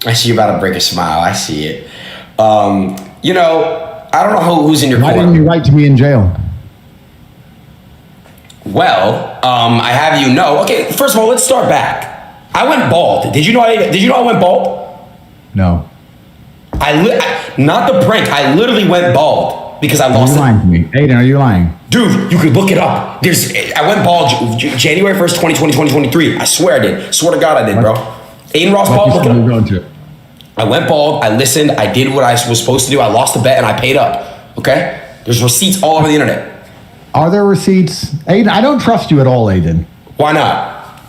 I see you about to break a smile. I see it. You know, I don't know who's in your corner. Why didn't you write to me in jail? Well, I have you know. Okay, first of all, let's start back. I went bald. Did you know I went bald? No. Not the prank. I literally went bald because I lost it. Are you lying to me? Adin, are you lying? Dude, you could look it up. I went bald January 1st, 2020, 2023. I swear I did. Swear to God I did, bro. Adin Ross bald. Look it up. I went bald. I listened. I did what I was supposed to do. I lost the bet and I paid up. Okay? There's receipts all over the internet. Are there receipts? Adin, I don't trust you at all, Adin. Why not?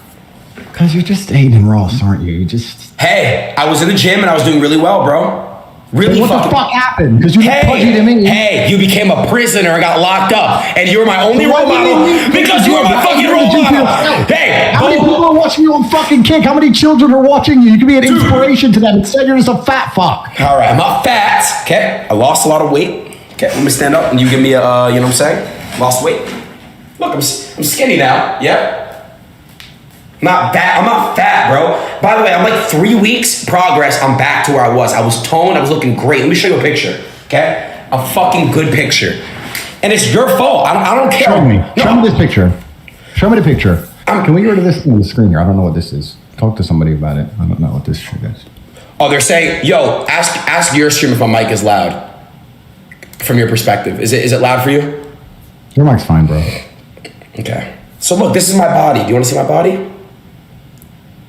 Because you're just Adin Ross, aren't you? You just... Hey, I was in the gym and I was doing really well, bro. Really what the fuck happened? Because you pudgy to me. Hey, you became a prisoner and got locked up, and you were my only role model because you were my fucking role model. Hey, how many people are watching you on fucking Kick? How many children are watching you? You can be an inspiration to them. Instead, you're just a fat fuck. All right, I'm not fat. Okay, I lost a lot of weight. Okay, let me stand up and you give me a, you know what I'm saying? Lost weight. Look, I'm skinny now. Yeah. I'm not fat, bro. By the way, I'm like 3 weeks progress. I'm back to where I was. I was toned. I was looking great. Let me show you a picture, okay? A fucking good picture. And it's your fault. I don't care. Show me. No. Show me this picture. Show me the picture. Can we get rid of this on the screen here? I don't know what this is. Talk to somebody about it. I don't know what this shit is. Oh, they're saying, yo, ask your stream if my mic is loud. From your perspective. Is it loud for you? Your mic's fine, bro. Okay. So look, this is my body. Do you want to see my body?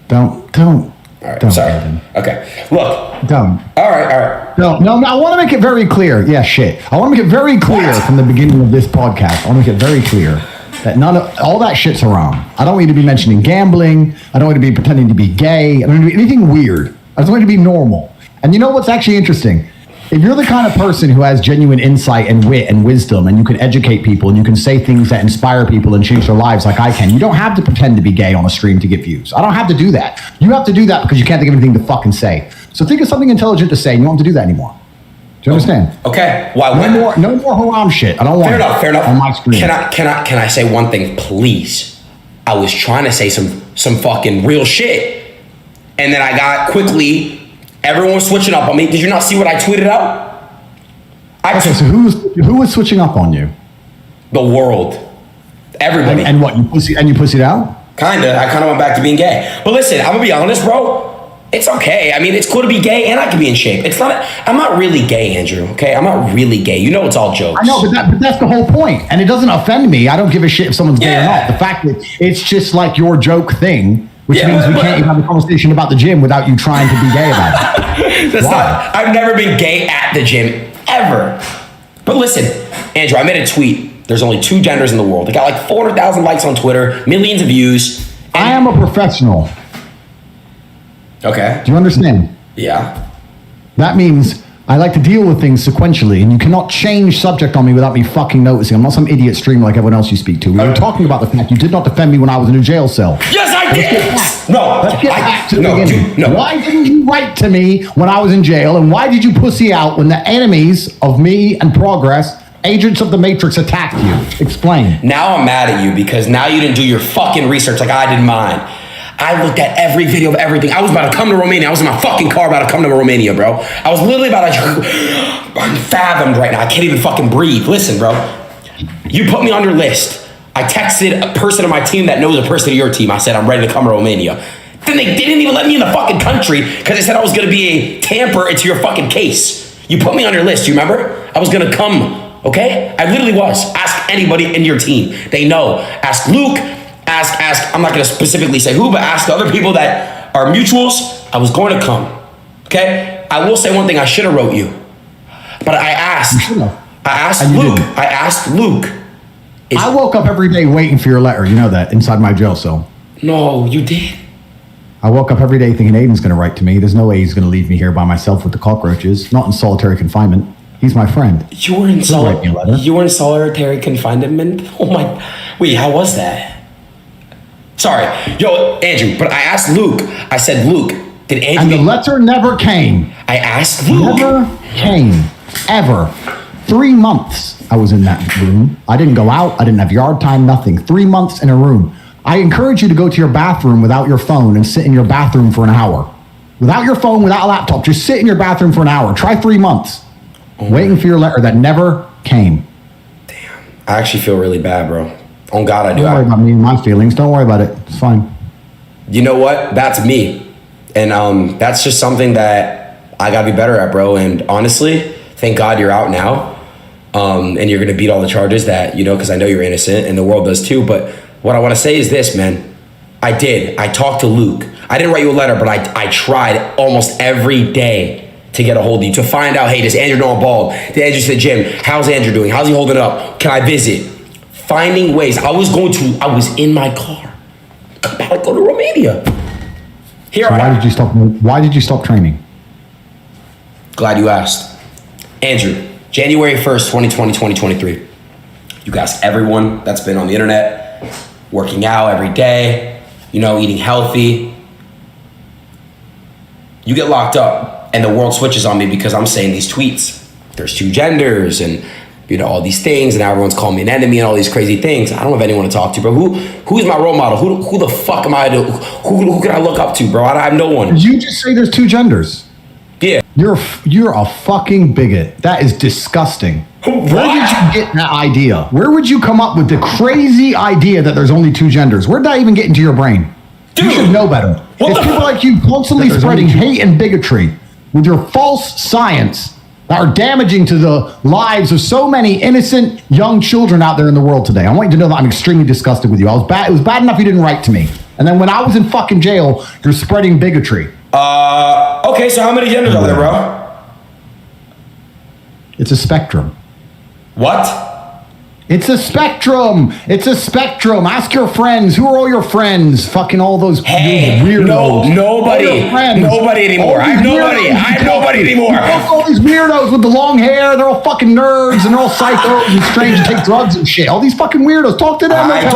Don't. All right, don't, sorry. Adin. Okay, look. Don't. All right. No, I want to make it very clear. Yeah, shit. I want to make it very clear from the beginning of this podcast. I want to make it very clear that all that shit's haram. I don't want you to be mentioning gambling. I don't want you to be pretending to be gay. I don't want you to be anything weird. I just want you to be normal. And you know what's actually interesting? If you're the kind of person who has genuine insight and wit and wisdom, and you can educate people and you can say things that inspire people and change their lives like I can, you don't have to pretend to be gay on a stream to get views. I don't have to do that. You have to do that because you can't think of anything to fucking say. So think of something intelligent to say, and you don't have to do that anymore. Do you understand? Okay. Why? No more haram shit. I don't want fair enough. On my screen. Can I say one thing, please? I was trying to say some fucking real shit, and then I got quickly. Everyone was switching up on me. Did you not see what I tweeted out? Okay, so who was switching up on you? The world. Everybody. And what? You pussied out? Kinda. I kind of went back to being gay. But listen, I'm gonna be honest, bro. It's okay. I mean, it's cool to be gay and I can be in shape. I'm not really gay, Andrew, okay? I'm not really gay. You know it's all jokes. I know, but that's the whole point. And it doesn't offend me. I don't give a shit if someone's gay or not. The fact that it's just like your joke thing, which means we can't even have a conversation about the gym without you trying to be gay about it. I've never been gay at the gym, ever. But listen, Andrew, I made a tweet. There's only 2 genders in the world. It got like 400,000 likes on Twitter, millions of views. I am a professional. Okay. Do you understand? Yeah. That means I like to deal with things sequentially, and you cannot change subject on me without me fucking noticing. I'm not some idiot streamer like everyone else you speak to. We were talking about the fact you did not defend me when I was in a jail cell. Yes, I did. Let's get back to the beginning. Why didn't you write to me when I was in jail, and why did you pussy out when the enemies of me and progress, agents of the Matrix, attacked you? Explain. Now I'm mad at you because now you didn't do your fucking research like I did mine. I looked at every video of everything. I was about to come to Romania. I was in my fucking car about to come to Romania, bro. I was literally about to... I'm fathomed right now. I can't even fucking breathe. Listen, bro. You put me on your list. I texted a person on my team that knows a person of your team. I said, I'm ready to come to Romania. Then they didn't even let me in the fucking country because they said I was going to be a tamper into your fucking case. You put me on your list. You remember? I was going to come, okay? I literally was. Ask anybody in your team. They know. Ask Luke. Ask, I'm not going to specifically say who, but ask the other people that are mutuals. I was going to come, okay? I will say one thing, I should have wrote you. But I asked Luke. I woke up every day waiting for your letter, you know that, inside my jail cell. No, you did? I woke up every day thinking Adin's going to write to me. There's no way he's going to leave me here by myself with the cockroaches, not in solitary confinement. He's my friend. You were in solitary confinement? Oh my, wait, how was that? Sorry. Yo, Andrew, but I asked Luke. I said, Luke, did Andrew... And the letter never came. I asked Luke. Never came. Ever. 3 months I was in that room. I didn't go out. I didn't have yard time, nothing. 3 months in a room. I encourage you to go to your bathroom without your phone and sit in your bathroom for an hour. without your phone, without a laptop, just sit in your bathroom for an hour. Try 3 months, waiting for your letter that never came. Damn. I actually feel really bad, bro. On God, I do. Don't worry about me and my feelings. Don't worry about it. It's fine. You know what? That's me. And that's just something that I gotta be better at, bro. And honestly, thank God you're out now. And you're gonna beat all the charges that, because I know you're innocent and the world does too. But what I wanna say is this, man. I talked to Luke. I didn't write you a letter, but I tried almost every day to get a hold of you, to find out, hey, does Andrew know I'm bald? Did Andrew to the gym? How's Andrew doing? How's he holding up? Can I visit? Finding ways. I was in my car, about to go to Romania. So why did you stop training? Glad you asked. Andrew, January 1st, 2020, 2023. You asked everyone that's been on the internet, working out every day, eating healthy. You get locked up and the world switches on me because I'm saying these tweets. There's 2 genders and all these things, and now everyone's calling me an enemy and all these crazy things. I don't have anyone to talk to, bro. Who's my role model? Who the fuck am I to? Who can I look up to, bro? I have no one. Did you just say there's 2 genders? Yeah. You're a fucking bigot. That is disgusting. What? Where did you get that idea? Where would you come up with the crazy idea that there's only 2 genders? Where did that even get into your brain? Dude, you should know better. It's people like you constantly spreading hate and bigotry with your false science that are damaging to the lives of so many innocent young children out there in the world today. I want you to know that I'm extremely disgusted with you. It was bad enough you didn't write to me. And then when I was in fucking jail, you're spreading bigotry. Okay, so how many genders are there, bro? It's a spectrum. What? It's a spectrum. It's a spectrum. Ask your friends. Who are all your friends? Fucking all those weirdos. Nobody anymore. I have nobody anymore. All these weirdos with the long hair. They're all fucking nerds and they're all psychos and strange and take drugs and shit. All these fucking weirdos. Talk to them. I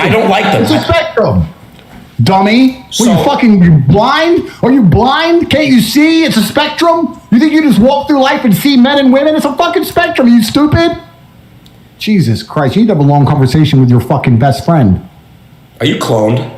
don't like them. It's a spectrum. Dummy. You blind? Are you blind? Can't you see? It's a spectrum. You think you just walk through life and see men and women? It's a fucking spectrum. Are you stupid? Jesus Christ, you need to have a long conversation with your fucking best friend. Are you cloned?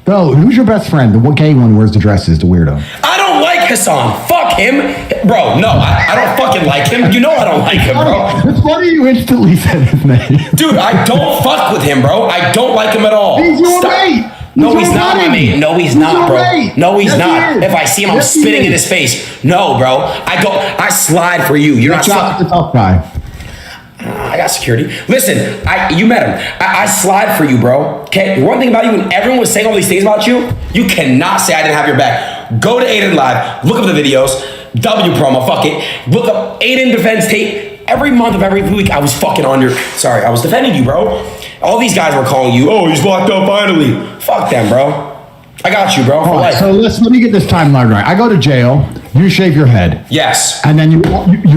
No, who's your best friend? The gay one who wears the dresses, the weirdo. I don't like Hassan. Fuck him. Bro, no, I don't fucking like him. You know I don't like him, bro. It's funny you instantly said his name. Dude, I don't fuck with him, bro. I don't like him at all. He's your mate. No, he's not my mate. No, he's not, bro. No, he's not. He if I see him, I'm spitting in his face. No, bro. I slide for you. You're not the tough guy. I got security. Listen, you met him. I slide for you, bro. Okay. One thing about you, when everyone was saying all these things about you, you cannot say I didn't have your back. Go to Adin Live, look up the videos, W promo, fuck it. Look up Adin defends Tate. Every month of every week, I was fucking on your. Sorry, I was defending you, bro. All these guys were calling you. Oh, he's locked up finally. Fuck them, bro. I got you, bro. For life. So let me get this timeline right. I go to jail. You shave your head. Yes. And then you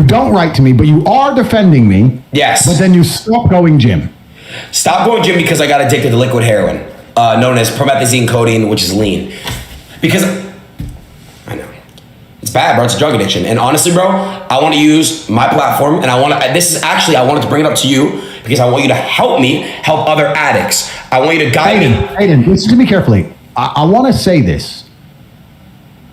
don't write to me, but you are defending me. Yes. But then you stop going gym. Stop going gym because I got addicted to liquid heroin, known as promethazine codeine, which is lean. Because I know it's bad, bro. It's a drug addiction. And honestly, bro, I want to use my platform, and I wanted to bring it up to you because I want you to help me help other addicts. I want you to guide me. Aiden, listen to me carefully. I want to say this.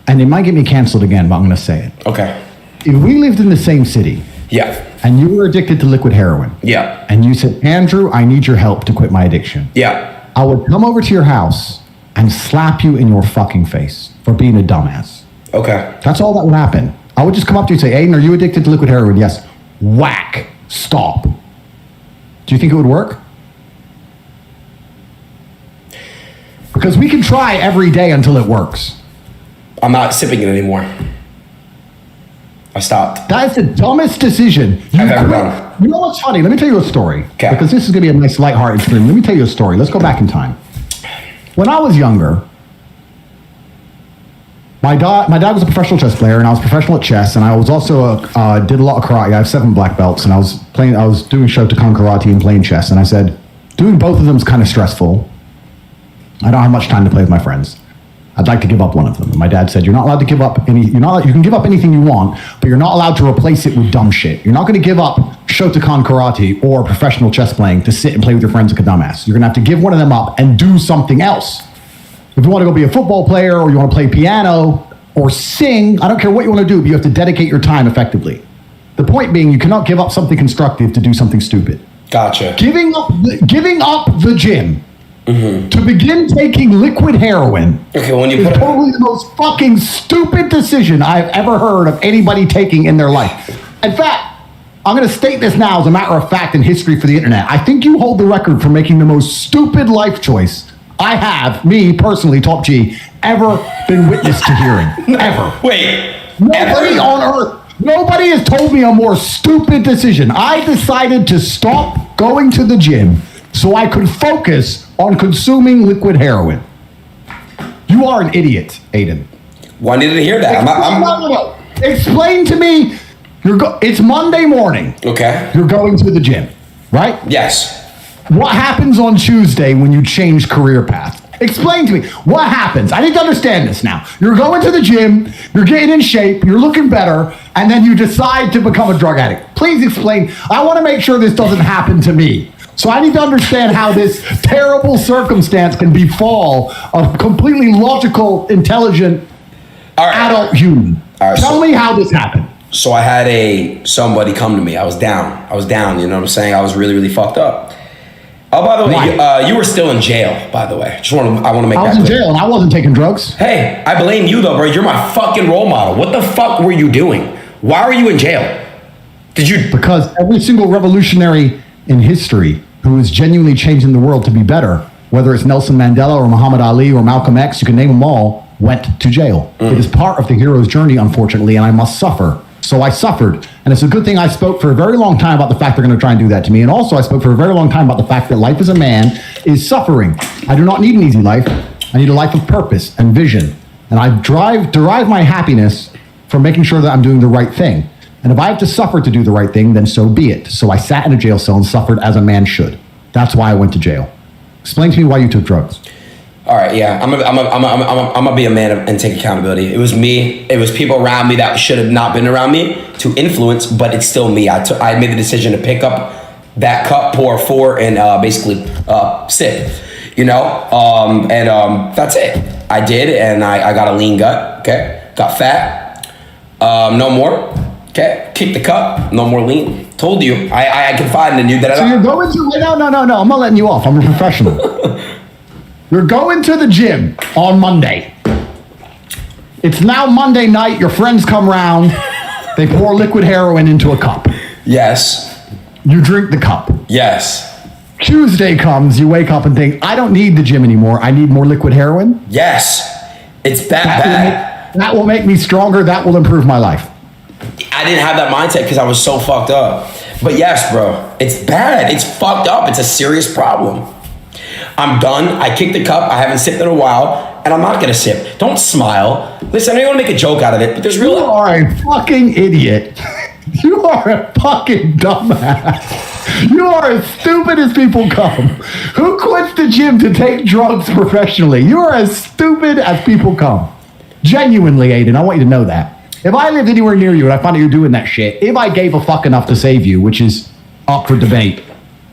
And it might get me canceled again, but I'm going to say it. Okay. If we lived in the same city. Yeah. And you were addicted to liquid heroin. Yeah. And you said, Andrew, I need your help to quit my addiction. Yeah. I would come over to your house and slap you in your fucking face for being a dumbass. Okay. That's all that would happen. I would just come up to you and say, Aiden, are you addicted to liquid heroin? Yes. Whack. Stop. Do you think it would work? Because we can try every day until it works. I'm not sipping it anymore. I stopped. That's the dumbest decision I've ever done. You know what's funny? Let me tell you a story. Okay. Because this is going to be a nice lighthearted stream. Let me tell you a story. Let's go back in time. When I was younger, my dad was a professional chess player, and I was professional at chess, and I was also did a lot of karate. I have 7 black belts, and I was doing Shotokan karate and playing chess, and I said, doing both of them is kind of stressful. I don't have much time to play with my friends. I'd like to give up one of them. And my dad said, you're not allowed to give up you can give up anything you want, but you're not allowed to replace it with dumb shit. You're not going to give up Shotokan karate or professional chess playing to sit and play with your friends like a dumbass. You're going to have to give one of them up and do something else. If you want to go be a football player or you want to play piano or sing, I don't care what you want to do, but you have to dedicate your time effectively. The point being, you cannot give up something constructive to do something stupid. Gotcha. Giving up the gym to begin taking liquid heroin Okay, when you is put probably the most fucking stupid decision I've ever heard of anybody taking in their life. In fact, I'm going to state this now as a matter of fact in history for the internet. I think you hold the record for making the most stupid life choice I have, me personally, Top G, ever been witness to hearing. Ever. Wait. Nobody on earth, nobody has told me a more stupid decision. I decided to stop going to the gym so I could focus on consuming liquid heroin. You are an idiot, Adin. Well, I needed to hear that. No. Explain to me. It's Monday morning. Okay. You're going to the gym, right? Yes. What happens on Tuesday when you change career path? Explain to me. What happens? I need to understand this now. You're going to the gym, you're getting in shape, you're looking better, and then you decide to become a drug addict. Please explain. I want to make sure this doesn't happen to me. So I need to understand how this terrible circumstance can befall a completely logical, intelligent, adult human. Tell me how this happened. So I had somebody come to me. I was down, you know what I'm saying? I was really, really fucked up. Oh, by the way, you were still in jail, by the way. I want to make that clear. I was in jail and I wasn't taking drugs. Hey, I blame you though, bro. You're my fucking role model. What the fuck were you doing? Why were you in jail? Because every single revolutionary in history who is genuinely changing the world to be better, whether it's Nelson Mandela or Muhammad Ali or Malcolm X, you can name them all, went to jail. It is part of the hero's journey, unfortunately, and I must suffer. So I suffered. And it's a good thing I spoke for a very long time about the fact they're going to try and do that to me. And also I spoke for a very long time about the fact that life as a man is suffering. I do not need an easy life. I need a life of purpose and vision. And I derive my happiness from making sure that I'm doing the right thing. And if I have to suffer to do the right thing, then so be it. So I sat in a jail cell and suffered as a man should. That's why I went to jail. Explain to me why you took drugs. All right, yeah, I'm gonna be a man and take accountability. It was me. It was people around me that should have not been around me to influence, but it's still me. I made the decision to pick up that cup, pour four, and basically sip. You know, that's it. I did, and I got a lean gut. Okay, got fat. No more. Okay, kick the cup. No more lean. Told you. I confided in you that. So you're going to no. I'm not letting you off. I'm a professional. You're going to the gym on Monday. It's now Monday night. Your friends come round. They pour liquid heroin into a cup. Yes. You drink the cup. Yes. Tuesday comes. You wake up and think, I don't need the gym anymore. I need more liquid heroin. Yes. It's bad. That will make me stronger. That will improve my life. I didn't have that mindset because I was so fucked up. But yes, bro, it's bad. It's fucked up. It's a serious problem. I'm done. I kicked the cup. I haven't sipped in a while, and I'm not gonna sip. Don't smile. Listen, I know you want to make a joke out of it, but there's real. You are a fucking idiot. You are a fucking dumbass. You are as stupid as people come. Who quits the gym to take drugs professionally? You are as stupid as people come. Genuinely, Adin, I want you to know that. If I lived anywhere near you and I found out you're doing that shit, if I gave a fuck enough to save you, which is up for debate,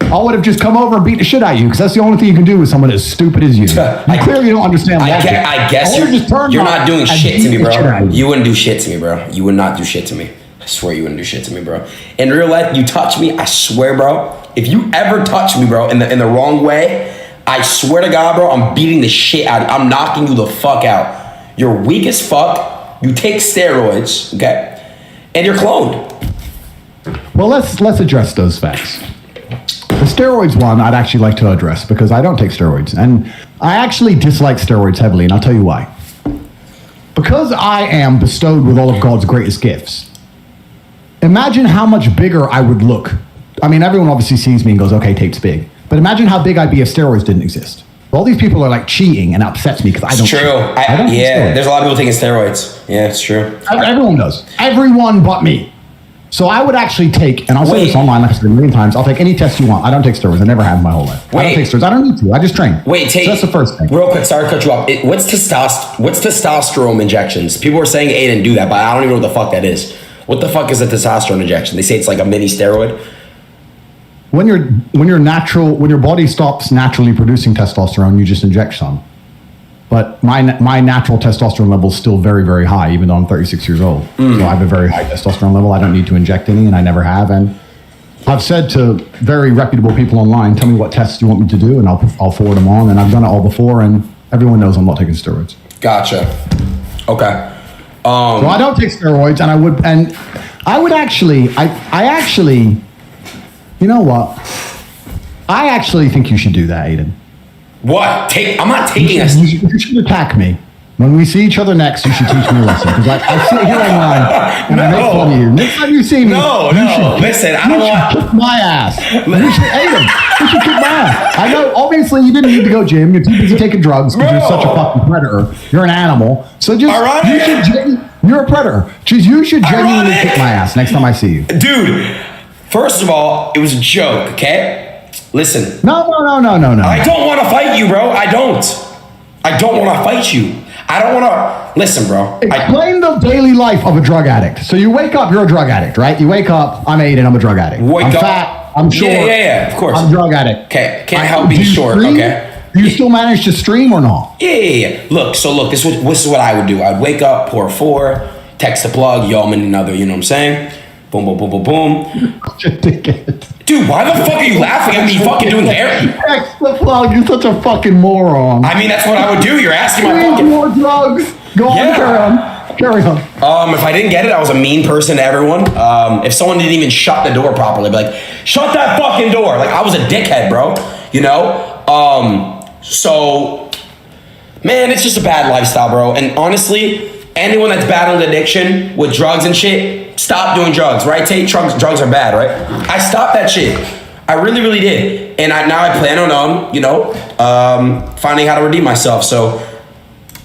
I would have just come over and beat the shit out of you, because that's the only thing you can do with someone as stupid as you. You clearly don't understand logic. I guess you're not doing shit to me, bro. You wouldn't do shit to me, bro. You would not do shit to me. I swear you wouldn't do shit to me, bro. In real life, you touch me, I swear, bro. If you ever touch me, bro, in the wrong way, I swear to God, bro, I'm beating the shit out of you. I'm knocking you the fuck out. You're weak as fuck. You take steroids, okay? And you're cloned. Well, let's address those facts. The steroids one, I'd actually like to address, because I don't take steroids. And I actually dislike steroids heavily, and I'll tell you why. Because I am bestowed with all of God's greatest gifts, imagine how much bigger I would look. I mean, everyone obviously sees me and goes, okay, Tate's big. But imagine how big I'd be if steroids didn't exist. All these people are like cheating, and it upsets me because I don't. It's true. I don't there's a lot of people taking steroids. Yeah, it's true. Everyone does. Everyone but me. So I would actually take, and I'll say this online, like I said a million times, I'll take any test you want. I don't take steroids. I never have in my whole life. I don't take steroids. I don't need to. I just train. Wait, Tate. So that's the first thing. Real quick, sorry to cut you off. What's testosterone injections? People were saying Adin do that, but I don't even know what the fuck that is. What the fuck is a testosterone injection? They say it's like a mini steroid. When your body stops naturally producing testosterone, you just inject some. but my natural testosterone level is still very, very high, even though I'm 36 years old. So I have a very high testosterone level. I don't need to inject any, and I never have. And I've said to very reputable people online, tell me what tests you want me to do, and I'll forward them on. And I've done it all before, and everyone knows I'm not taking steroids. Gotcha. Okay. So I don't take steroids, and I would actually, I actually, you know what? I actually think you should do that, Adin. What? I'm not taking a... You should attack me. When we see each other next, you should teach me a lesson. Because I sit here online and I make fun of you. Next time you see me, listen, I don't want... kick my ass. You should kick my ass. I know, obviously, you didn't need to go gym. You're too busy taking drugs because you're such a fucking predator. You're an animal. So you're a predator. You should genuinely kick my ass next time I see you. Dude, first of all, it was a joke, okay? Listen. No. I don't want to fight you, bro. I don't want to fight you. I don't want to... Listen, bro. Explain the daily life of a drug addict. So you wake up, you're a drug addict, right? You wake up, I'm Adin, I'm a drug addict. I'm fat, I'm short. Yeah, of course. I'm a drug addict. Okay, can't help being short, okay? Do you still manage to stream or not? Yeah. Look, this is what I would do. I'd wake up, pour 4, text the plug, yo, I'm in another, you know what I'm saying? Boom, boom, boom, boom, boom. Dude, why the fuck are you laughing at me fucking doing hair? Text the plug, you're such a fucking moron. I mean, that's what I would do. You're asking my fucking... more drugs. Go on, carry on. If I didn't get it, I was a mean person to everyone. If someone didn't even shut the door properly, I'd be like, shut that fucking door. Like, I was a dickhead, bro. You know? So, man, it's just a bad lifestyle, bro. And honestly, anyone that's battling addiction with drugs and shit, stop doing drugs, right, Tate? Drugs are bad, right? I stopped that shit. I really, really did. And now I plan on, finding how to redeem myself. So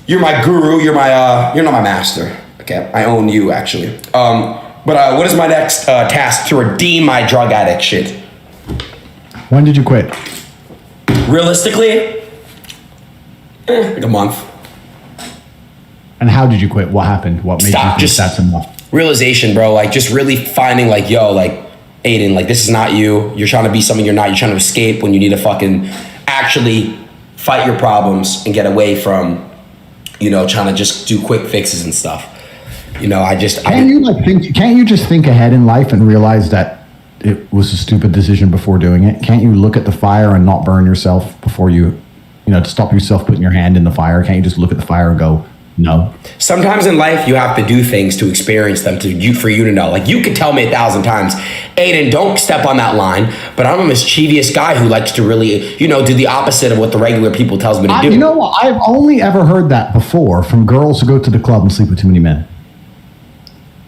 you're my guru. You're not my master. Okay, I own you, actually. But what is my next task to redeem my drug addict shit? When did you quit? Realistically, like a month. And how did you quit? What happened? What made you think that's enough? Realization, bro. Like, just really finding, like, yo, like, Adin, like, this is not you. You're trying to be something you're not. You're trying to escape when you need to fucking actually fight your problems and get away from, trying to just do quick fixes and stuff. Can't you just think ahead in life and realize that it was a stupid decision before doing it? Can't you look at the fire and not burn yourself before to stop yourself putting your hand in the fire? Can't you just look at the fire and go, no? Sometimes in life, you have to do things to experience them for you to know. Like, you could tell me 1,000 times, Adin, don't step on that line, but I'm a mischievous guy who likes to really, do the opposite of what the regular people tells me to do. You know what? I've only ever heard that before from girls who go to the club and sleep with too many men.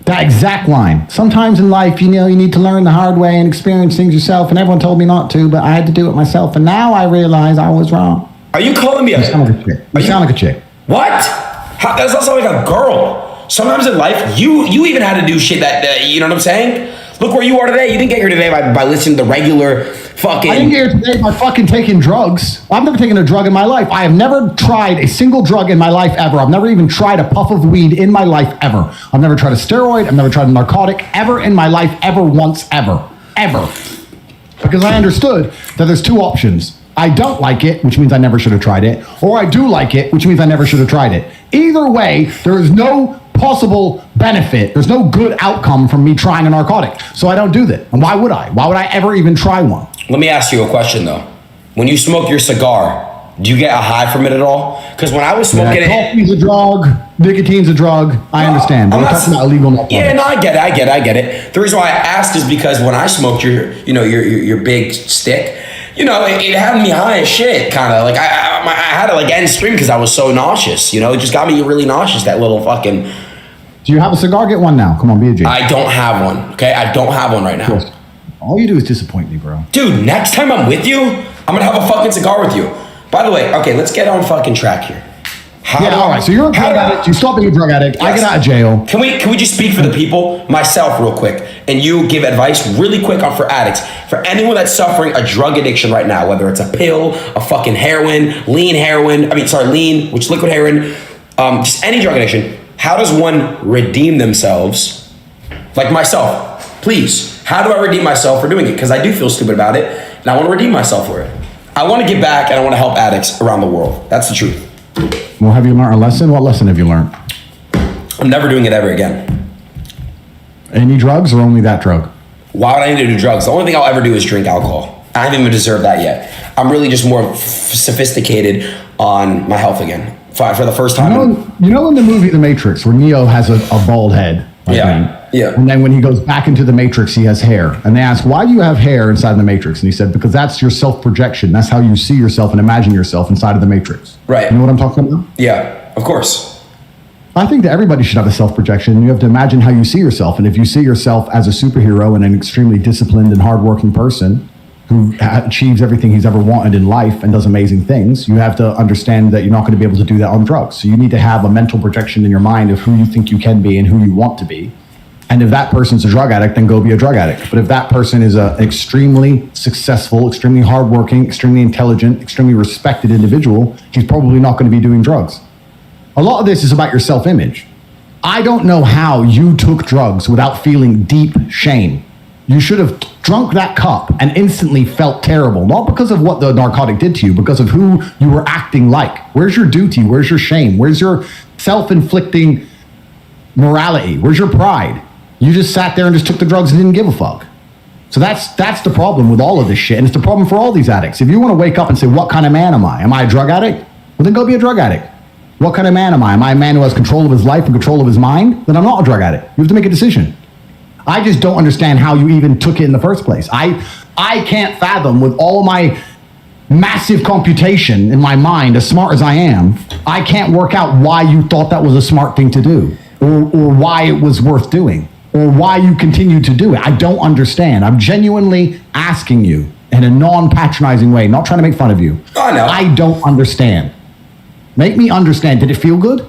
That exact line. Sometimes in life, you need to learn the hard way and experience things yourself, and everyone told me not to, but I had to do it myself, and now I realize I was wrong. Are you calling me a... You sound like a chick. You sound like a chick. What? That's not sound like a girl. Sometimes in life, you even had to do shit that, you know what I'm saying? Look where you are today. You didn't get here today by listening to the regular fucking... I didn't get here today by fucking taking drugs. I've never taken a drug in my life. I have never tried a single drug in my life ever. I've never even tried a puff of weed in my life ever. I've never tried a steroid. I've never tried a narcotic ever in my life, ever, once, ever. Ever. Because I understood that there's two options. I don't like it, which means I never should have tried it, or I do like it, which means I never should have tried it. Either way, there is no possible benefit. There's no good outcome from me trying a narcotic. So I don't do that. And why would I? Why would I ever even try one? Let me ask you a question, though. When you smoke your cigar, do you get a high from it at all? Because when I was smoking it... Coffee's a drug. Nicotine's a drug. I understand. But we're talking about illegal narcotics. Yeah, no, I get it. The reason why I asked is because when I smoked your big stick... it had me high as shit, kind of. Like, I had to, end stream because I was so nauseous, It just got me really nauseous, that little fucking... Do you have a cigar? Get one now. Come on, be a G. I don't have one, okay? I don't have one right now. All you do is disappoint me, bro. Dude, next time I'm with you, I'm going to have a fucking cigar with you. By the way, okay, let's get on fucking track here. All right, so you're a drug addict. You stop being a drug addict. Yes. I get out of jail. Can we just speak for the people, myself real quick, and you give advice really quick for addicts. For anyone that's suffering a drug addiction right now, whether it's a pill, a fucking lean, which liquid heroin, just any drug addiction, how does one redeem themselves? Like myself, please. How do I redeem myself for doing it? Because I do feel stupid about it, and I want to redeem myself for it. I want to give back, and I want to help addicts around the world. That's the truth. Well, have you learned a lesson? What lesson have you learned? I'm never doing it ever again. Any drugs or only that drug? Why would I need to do drugs? The only thing I'll ever do is drink alcohol. I haven't even deserved that yet. I'm really just more sophisticated on my health again. For the first time. You know in the movie The Matrix where Neo has a bald head? Yeah. And then when he goes back into the Matrix, he has hair. And they ask, why do you have hair inside the Matrix? And he said, because that's your self-projection. That's how you see yourself and imagine yourself inside of the Matrix. Right. You know what I'm talking about? Yeah, of course. I think that everybody should have a self-projection. You have to imagine how you see yourself. And if you see yourself as a superhero and an extremely disciplined and hardworking person who achieves everything he's ever wanted in life and does amazing things, you have to understand that you're not going to be able to do that on drugs. So you need to have a mental projection in your mind of who you think you can be and who you want to be. And if that person's a drug addict, then go be a drug addict. But if that person is an extremely successful, extremely hardworking, extremely intelligent, extremely respected individual, he's probably not going to be doing drugs. A lot of this is about your self-image. I don't know how you took drugs without feeling deep shame. You should have drunk that cup and instantly felt terrible, not because of what the narcotic did to you, because of who you were acting like. Where's your duty? Where's your shame? Where's your self-inflicting morality? Where's your pride? You just sat there and just took the drugs and didn't give a fuck. So that's the problem with all of this shit, and it's the problem for all these addicts. If you want to wake up and say, what kind of man am I? Am I a drug addict? Well, then go be a drug addict. What kind of man am I? Am I a man who has control of his life and control of his mind? Then I'm not a drug addict. You have to make a decision. I just don't understand how you even took it in the first place. I can't fathom, with all my massive computation in my mind, as smart as I am, I can't work out why you thought that was a smart thing to do, or why it was worth doing, or why you continue to do it. I don't understand. I'm genuinely asking you in a non-patronizing way, not trying to make fun of you. I know. I don't understand. Make me understand. Did it feel good?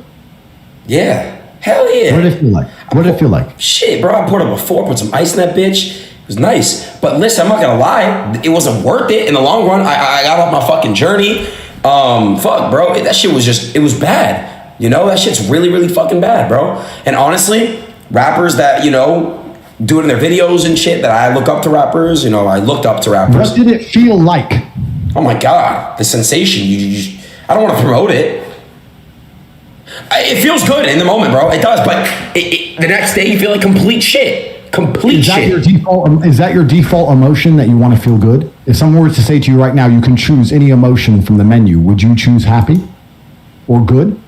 Yeah. Hell yeah. What did it feel like? What did it feel like? Shit, bro. I poured up a 4, put some ice in that bitch. It was nice. But listen, I'm not gonna lie. It wasn't worth it in the long run. I got off my fucking journey. Fuck, bro. That shit was just, it was bad. You know, that shit's really, really fucking bad, bro. And honestly, rappers that, you know, do it in their videos and shit, that I look up to rappers, you know, I looked up to rappers. What did it feel like? Oh my God, the sensation. I don't want to promote it. It feels good in the moment, bro. It does, but the next day you feel like complete shit. Complete shit. Is that your default emotion, that you want to feel good? If someone were to say to you right now, you can choose any emotion from the menu, would you choose happy or good?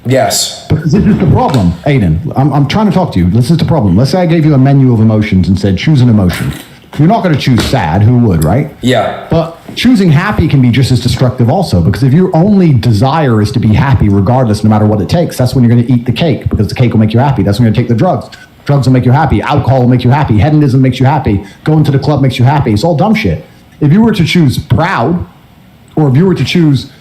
Yes. Because this is the problem, Adin. I'm trying to talk to you. This is the problem. Let's say I gave you a menu of emotions and said, choose an emotion. You're not going to choose sad. Who would, right? Yeah. But choosing happy can be just as destructive also, because if your only desire is to be happy regardless, no matter what it takes, that's when you're going to eat the cake, because the cake will make you happy. That's when you're going to take the drugs. Drugs will make you happy. Alcohol will make you happy. Hedonism makes you happy. Going to the club makes you happy. It's all dumb shit. If you were to choose proud, or if you were to choose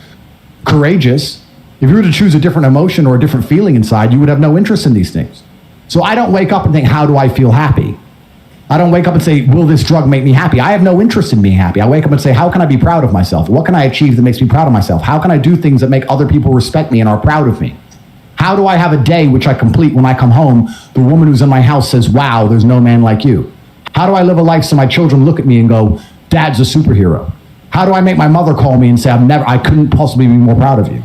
courageous, if you were to choose a different emotion or a different feeling inside, you would have no interest in these things. So I don't wake up and think, how do I feel happy? I don't wake up and say, will this drug make me happy? I have no interest in being happy. I wake up and say, how can I be proud of myself? What can I achieve that makes me proud of myself? How can I do things that make other people respect me and are proud of me? How do I have a day which I complete when I come home? The woman who's in my house says, wow, there's no man like you. How do I live a life so my children look at me and go, Dad's a superhero? How do I make my mother call me and say, I couldn't possibly be more proud of you?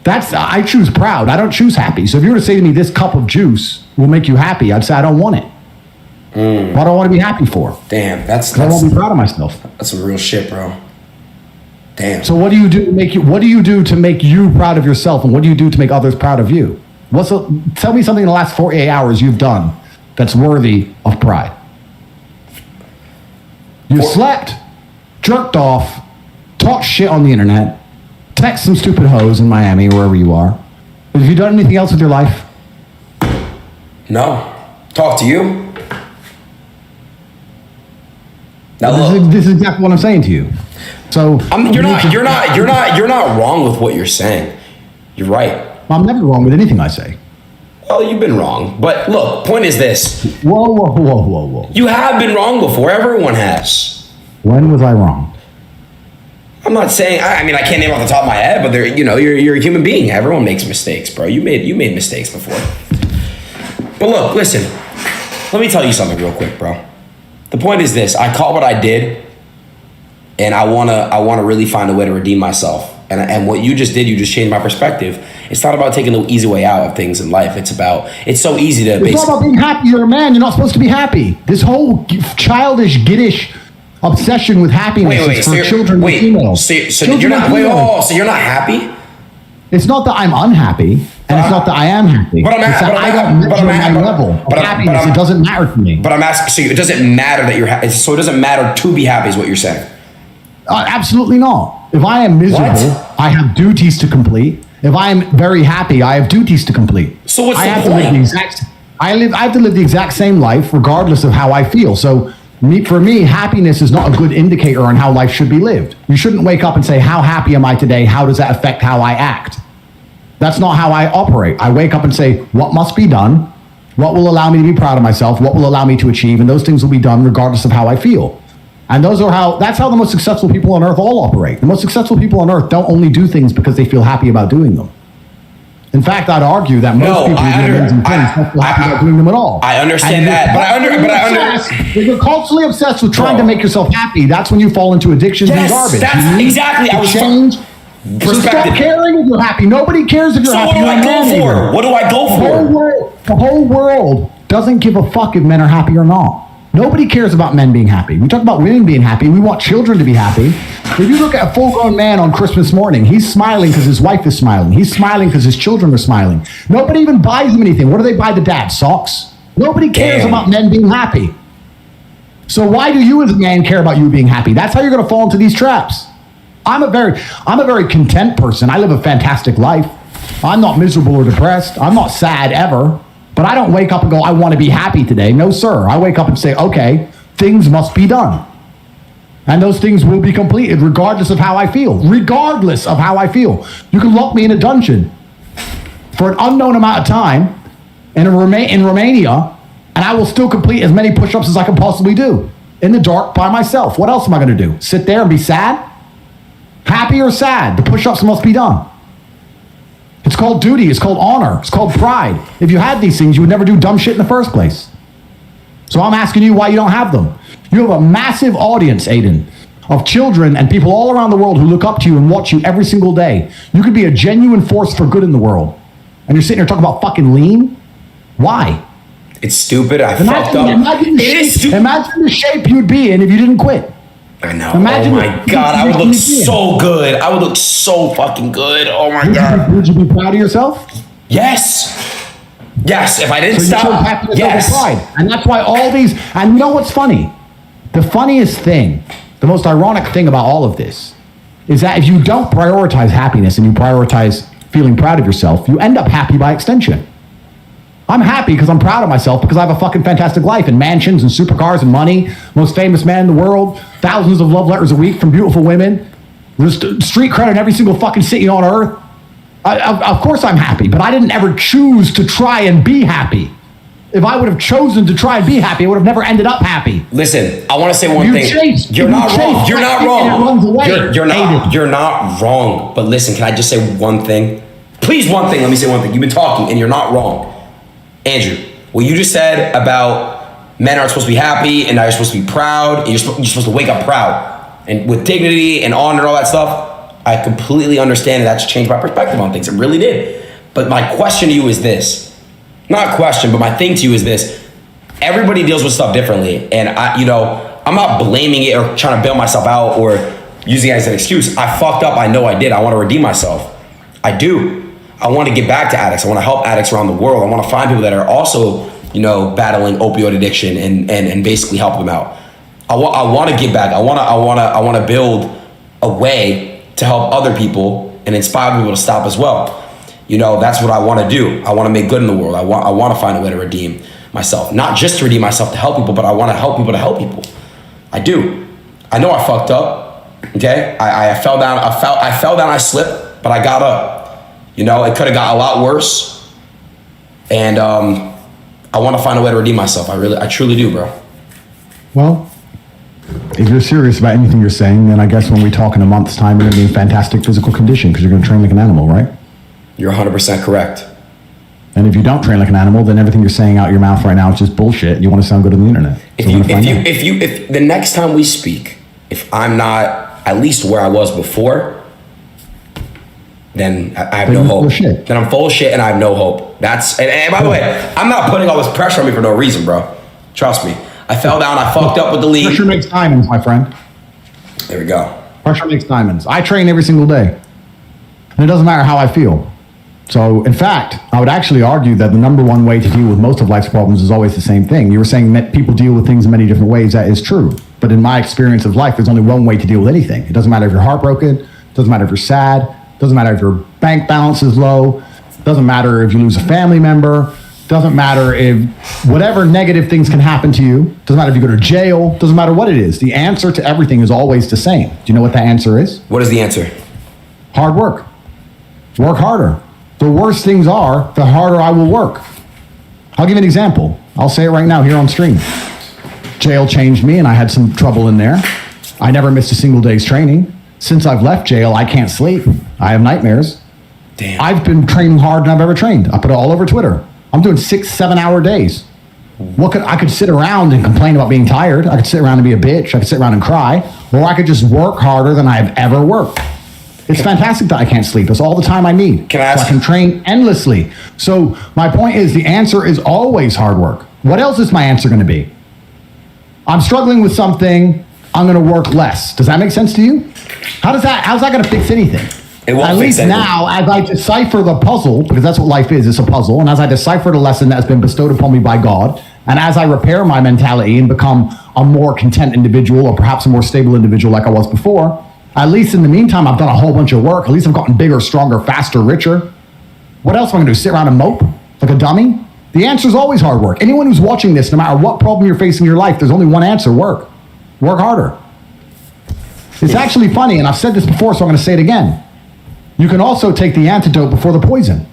I choose proud. I don't choose happy. So if you were to say to me, this cup of juice will make you happy, I'd say, I don't want it. What do I want to be happy for? Damn, that's I want to be proud of myself. That's some real shit, bro. Damn. So what do you do to make you proud of yourself, and what do you do to make others proud of you? Tell me something in the last 48 hours you've done that's worthy of pride. You slept, jerked off, talked shit on the internet, text some stupid hoes in Miami or wherever you are. Have you done anything else with your life? No. Talk to you. Now this is exactly what I'm saying to you. So you're not wrong with what you're saying. You're right. I'm never wrong with anything I say. Well, you've been wrong. But look, point is this. Whoa. You have been wrong before. Everyone has. When was I wrong? I'm not saying, I mean, I can't name off the top of my head, but you're a human being. Everyone makes mistakes, bro. You made mistakes before. But look, listen. Let me tell you something real quick, bro. The point is this. I caught what I did, and I wanna really find a way to redeem myself. And what you just did, you just changed my perspective. It's not about taking the easy way out of things in life. It's so easy to It's not about being happy. You're a man. You're not supposed to be happy. This whole childish, giddish obsession with happiness is for children and females. So you're not happy? It's not that I'm unhappy, and it's not that I am happy. But I don't measure my level of happiness. It doesn't matter to me. But I'm asking, so it doesn't matter that you're happy. So it doesn't matter to be happy is what you're saying. Absolutely not. If I am miserable, I have duties to complete. If I am very happy, I have duties to complete. So what's the point? I have to live the exact same life regardless of how I feel. So for me, happiness is not a good indicator on how life should be lived. You shouldn't wake up and say, how happy am I today? How does that affect how I act? That's not how I operate. I wake up and say, what must be done? What will allow me to be proud of myself? What will allow me to achieve? And those things will be done regardless of how I feel. And that's how the most successful people on earth all operate. The most successful people on earth don't only do things because they feel happy about doing them. In fact, I'd argue that most people who do amazing things don't feel happy about doing them at all. I understand that, If you're culturally obsessed with trying to make yourself happy, that's when you fall into addictions and garbage. Exactly. I was change. So stop caring if you're happy. Nobody cares if you're happy. So what do I go for? The whole world doesn't give a fuck if men are happy or not. Nobody cares about men being happy. We talk about women being happy. We want children to be happy. If you look at a full-grown man on Christmas morning, he's smiling because his wife is smiling. He's smiling because his children are smiling. Nobody even buys him anything. What do they buy the dad? Socks? Nobody cares about men being happy. So why do you as a man care about you being happy? That's how you're going to fall into these traps. I'm a very content person. I live a fantastic life. I'm not miserable or depressed. I'm not sad ever. But I don't wake up and go, I want to be happy today. No, sir. I wake up and say, okay, things must be done. And those things will be completed regardless of how I feel. Regardless of how I feel. You can lock me in a dungeon for an unknown amount of time in Romania, and I will still complete as many push-ups as I can possibly do in the dark by myself. What else am I going to do? Sit there and be sad? Happy or sad? The push-ups must be done. It's called duty. It's called honor. It's called pride. If you had these things, you would never do dumb shit in the first place. So I'm asking you why you don't have them. You have a massive audience, Adin, of children and people all around the world who look up to you and watch you every single day. You could be a genuine force for good in the world. And you're sitting here talking about fucking lean? Why? It's stupid. Fucked up. Imagine the shape you'd be in if you didn't quit. I know. Oh my God, I would look so good. I would look so fucking good. Oh my God. Would you be proud of yourself? Yes. Yes. If I didn't stop. Yes. Pride. And that's why all these. And you know what's funny? The funniest thing, the most ironic thing about all of this, is that if you don't prioritize happiness and you prioritize feeling proud of yourself, you end up happy by extension. I'm happy because I'm proud of myself because I have a fucking fantastic life and mansions and supercars and money, most famous man in the world, thousands of love letters a week from beautiful women, there's street credit in every single fucking city on earth. Of course I'm happy, but I didn't ever choose to try and be happy. If I would have chosen to try and be happy, I would have never ended up happy. Listen, I want to say one thing. You're not wrong. You're not wrong. You're not wrong. But listen, can I just say one thing? Please, one thing. Let me say one thing. You've been talking and you're not wrong. Andrew, what you just said about men aren't supposed to be happy and now you're supposed to be proud and you're supposed to wake up proud and with dignity and honor and all that stuff, I completely understand and that's changed my perspective on things. It really did. But my question to you is this. Not question, but my thing to you is this. Everybody deals with stuff differently. And I'm not blaming it or trying to bail myself out or using it as an excuse. I fucked up. I know I did. I want to redeem myself. I do. I want to get back to addicts. I want to help addicts around the world. I want to find people that are also, battling opioid addiction and basically help them out. I want to get back. I want to build a way to help other people and inspire people to stop as well. That's what I want to do. I want to make good in the world. I want to find a way to redeem myself, not just to redeem myself to help people, but I want to help people to help people. I do. I know I fucked up. Okay, I fell down. I fell down. I slipped, but I got up. It could have got a lot worse, and I want to find a way to redeem myself. I truly do, bro. Well, if you're serious about anything you're saying, then I guess when we talk in a month's time, you're going to be in fantastic physical condition because you're going to train like an animal, right? You're 100% correct. And if you don't train like an animal, then everything you're saying out your mouth right now is just bullshit. You want to sound good on the internet. If the next time we speak, if I'm not at least where I was before, then I have Then no you're full hope. of shit. Then I'm full of shit and I have no hope. And by the way, I'm not putting all this pressure on me for no reason, bro. Trust me. I fell down. I fucked up with the league. Pressure makes diamonds, my friend. There we go. Pressure makes diamonds. I train every single day. And it doesn't matter how I feel. So, in fact, I would actually argue that the number one way to deal with most of life's problems is always the same thing. You were saying that people deal with things in many different ways. That is true. But in my experience of life, there's only one way to deal with anything. It doesn't matter if you're heartbroken. It doesn't matter if you're sad. It doesn't matter if your bank balance is low. It doesn't matter if you lose a family member. It doesn't matter if whatever negative things can happen to you. It doesn't matter if you go to jail. It doesn't matter what it is. The answer to everything is always the same. Do you know what that answer is? What is the answer? Hard work. Work harder. The worse things are, the harder I will work. I'll give you an example. I'll say it right now here on stream. Jail changed me and I had some trouble in there. I never missed a single day's training. Since I've left jail, I can't sleep. I have nightmares. Damn. I've been training harder than I've ever trained. I put it all over Twitter. I'm doing 6-7 hour days. I could sit around and complain about being tired. I could sit around and be a bitch. I could sit around and cry. Or I could just work harder than I've ever worked. It's fantastic that I can't sleep. It's all the time I need. Can I ask so I can train endlessly. So my point is the answer is always hard work. What else is my answer going to be? I'm struggling with something. I'm going to work less. Does that make sense to you? How's that going to fix anything? It won't At fix least anything. now, as I decipher the puzzle, because that's what life is, it's a puzzle, and as I decipher the lesson that's been bestowed upon me by God, and as I repair my mentality and become a more content individual, or perhaps a more stable individual like I was before, at least in the meantime, I've done a whole bunch of work. At least I've gotten bigger, stronger, faster, richer. What else am I going to do? Sit around and mope like a dummy? The answer is always hard work. Anyone who's watching this, no matter what problem you're facing in your life, there's only one answer: work. Work harder. It's actually funny, and I've said this before, so I'm going to say it again. You can also take the antidote before the poison.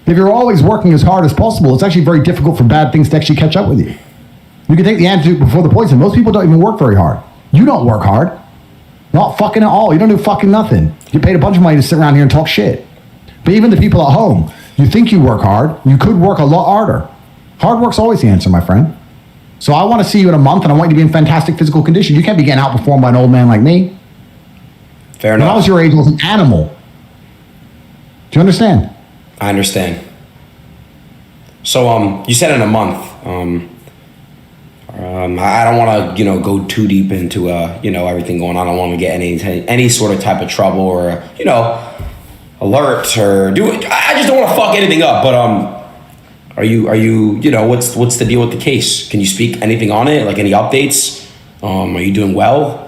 If you're always working as hard as possible, it's actually very difficult for bad things to actually catch up with you. You can take the antidote before the poison. Most people don't even work very hard. You don't work hard. Not fucking at all. You don't do fucking nothing. You paid a bunch of money to sit around here and talk shit. But even the people at home, you think you work hard, you could work a lot harder. Hard work's always the answer, my friend. So I want to see you in a month, and I want you to be in fantastic physical condition. You can't be getting outperformed by an old man like me. Fair When I enough. was your age, I was an animal. Do you understand? I understand. So, you said in a month. I don't want to, go too deep into, everything going on. I don't want to get any sort of type of trouble or, alert or do it. I just don't want to fuck anything up. But are you, what's the deal with the case? Can you speak anything on it? Like any updates? Are you doing well?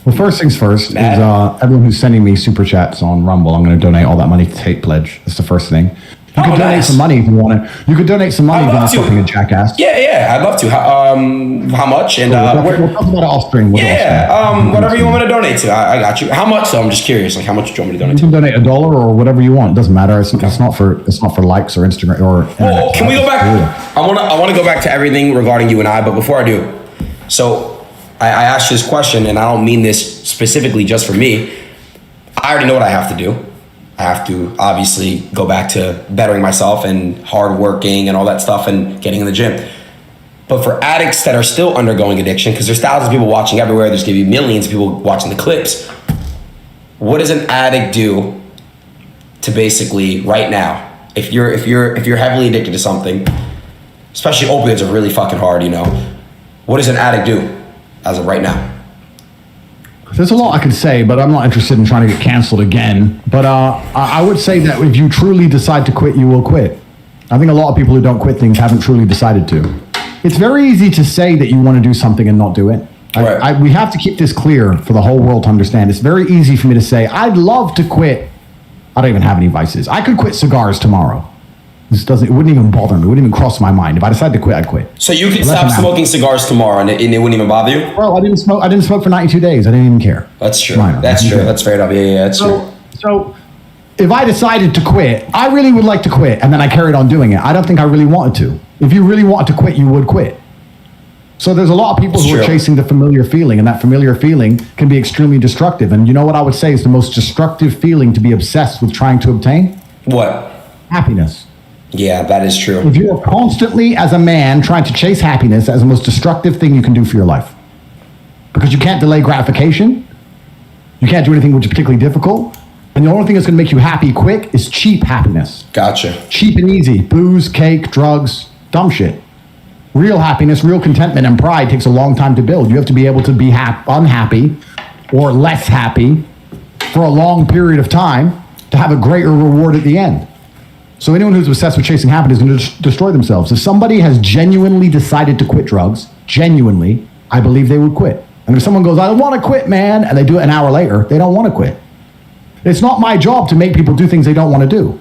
Well, first things first is everyone who's sending me super chats on Rumble, I'm going to donate all that money to Tate Pledge. That's the first thing. You could donate some money if you want to. You could donate some money if you're not fucking a jackass. Yeah, I'd love to. How much? And we'll talk about it off screen. Whatever you want me to donate to, I got you. How much? So I'm just curious. Like, how much do you want me to donate You to? can donate $1 or whatever you want. It doesn't matter. It's not for likes or Instagram or. Well, can we go back? I want to go back to everything regarding you and I. But before I do, so I asked you this question, and I don't mean this specifically just for me. I already know what I have to do. I have to obviously go back to bettering myself and hard working and all that stuff and getting in the gym. But for addicts that are still undergoing addiction, because there's thousands of people watching everywhere, there's gonna be millions of people watching the clips. What does an addict do to basically right now, if you're heavily addicted to something, especially opioids are really fucking hard, what does an addict do as of right now? There's a lot I could say, but I'm not interested in trying to get canceled again. But I would say that if you truly decide to quit, you will quit. I think a lot of people who don't quit things haven't truly decided to. It's very easy to say that you want to do something and not do it. Right. We have to keep this clear for the whole world to understand. It's very easy for me to say, I'd love to quit. I don't even have any vices. I could quit cigars tomorrow. It wouldn't even bother me. It wouldn't even cross my mind. If I decided to quit, I'd quit. So you could stop smoking cigars tomorrow and it wouldn't even bother you? Well, I didn't smoke for 92 days. I didn't even care. That's true. Minor. That's true. That's fair enough. Yeah, that's true. So if I decided to quit, I really would like to quit, and then I carried on doing it. I don't think I really wanted to. If you really wanted to quit, you would quit. So there's a lot of people who are chasing the familiar feeling, and that familiar feeling can be extremely destructive. And you know what I would say is the most destructive feeling to be obsessed with trying to obtain? What? Happiness. Yeah, that is true. If you're constantly, as a man, trying to chase happiness, that is the most destructive thing you can do for your life. Because you can't delay gratification. You can't do anything which is particularly difficult. And the only thing that's going to make you happy quick is cheap happiness. Gotcha. Cheap and easy. Booze, cake, drugs, dumb shit. Real happiness, real contentment, and pride takes a long time to build. You have to be able to be unhappy or less happy for a long period of time to have a greater reward at the end. So anyone who's obsessed with chasing happiness is going to destroy themselves. If somebody has genuinely decided to quit drugs, genuinely, I believe they would quit. And if someone goes, I don't want to quit, man, and they do it an hour later, they don't want to quit. It's not my job to make people do things they don't want to do.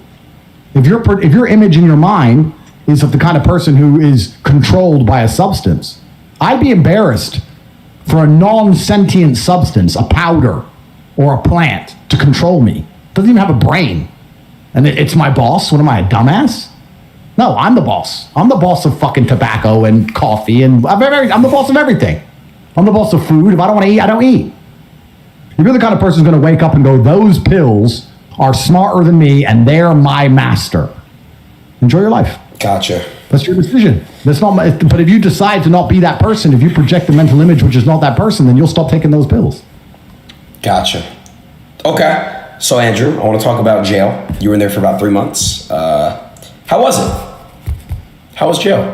If your image in your mind is of the kind of person who is controlled by a substance, I'd be embarrassed for a non-sentient substance, a powder or a plant, to control me. It doesn't even have a brain. And it's my boss. What am I, a dumbass? No, I'm the boss. I'm the boss of fucking tobacco and coffee, and I'm the boss of everything. I'm the boss of food. If I don't want to eat, I don't eat. If you're the kind of person who's going to wake up and go, those pills are smarter than me and they're my master, enjoy your life. Gotcha. That's your decision. That's not but if you decide to not be that person, if you project a mental image which is not that person, then you'll stop taking those pills. Gotcha. Okay. So, Andrew, I want to talk about jail. You were in there for about 3 months. How was it? How was jail?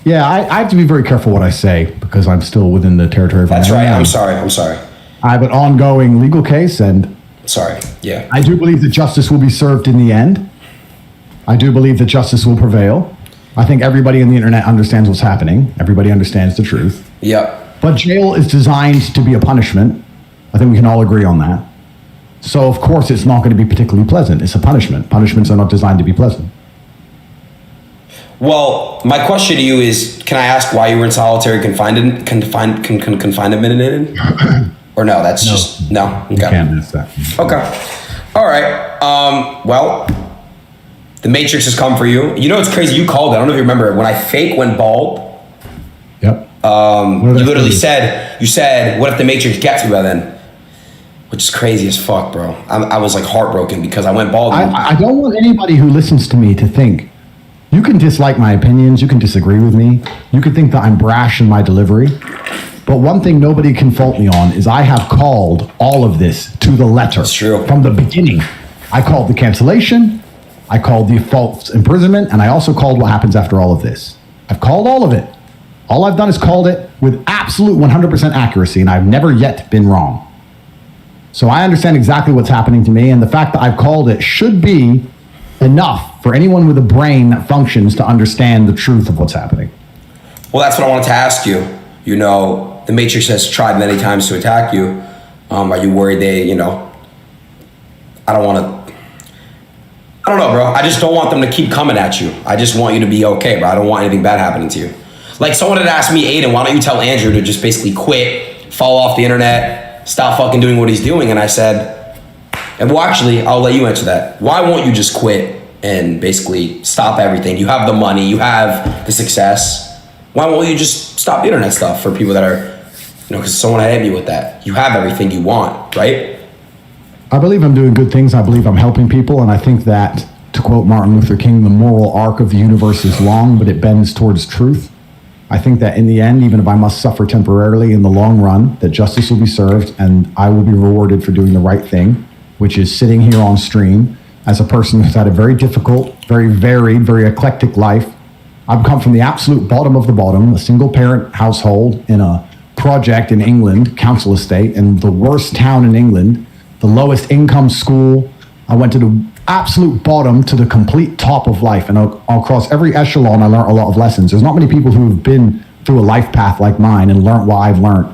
Yeah, I have to be very careful what I say because I'm still within the territory of... That's right. I'm sorry. I have an ongoing legal case, and... Sorry. Yeah. I do believe that justice will be served in the end. I do believe that justice will prevail. I think everybody on the internet understands what's happening. Everybody understands the truth. Yep. But jail is designed to be a punishment. I think we can all agree on that. So, of course, it's not going to be particularly pleasant. It's a punishment. Punishments are not designed to be pleasant. Well, my question to you is, can I ask why you were in solitary confinement? Or no, that's just... No? Okay. You can't miss that. Okay. All right. Well... The Matrix has come for you. You know, it's crazy. You called it. I don't know if you remember. When I fake went bald, yep. You literally said, what if the Matrix gets me by then? Which is crazy as fuck, bro. I was like heartbroken because I went bald. I don't want anybody who listens to me to think, you can dislike my opinions, you can disagree with me, you can think that I'm brash in my delivery. But one thing nobody can fault me on is I have called all of this to the letter. It's true. From the beginning. I called the cancellation, I called the false imprisonment, and I also called what happens after all of this. I've called all of it. All I've done is called it with absolute 100% accuracy, and I've never yet been wrong. So I understand exactly what's happening to me, and the fact that I've called it should be enough for anyone with a brain that functions to understand the truth of what's happening. Well, that's what I wanted to ask you. You know, the Matrix has tried many times to attack you. Are you worried they, I don't know, bro. I just don't want them to keep coming at you. I just want you to be okay, bro. I don't want anything bad happening to you. Like, someone had asked me, Adin, why don't you tell Andrew to just basically quit, fall off the internet, stop fucking doing what he's doing? And I said, actually, I'll let you answer that. Why won't you just quit and basically stop everything? You have the money, you have the success. Why won't you just stop the internet stuff for people that are, because someone had hit me with that. You have everything you want, right? I believe I'm doing good things. I believe I'm helping people. And I think that, to quote Martin Luther King, the moral arc of the universe is long, but it bends towards truth. I think that in the end, even if I must suffer temporarily, in the long run, that justice will be served and I will be rewarded for doing the right thing, which is sitting here on stream as a person who's had a very difficult, very varied, very eclectic life. I've come from the absolute bottom of the bottom, a single parent household in a project in England, council estate, in the worst town in England, the lowest income school. I went to the absolute bottom to the complete top of life. And across every echelon, I learned a lot of lessons. There's not many people who have been through a life path like mine and learned what I've learned.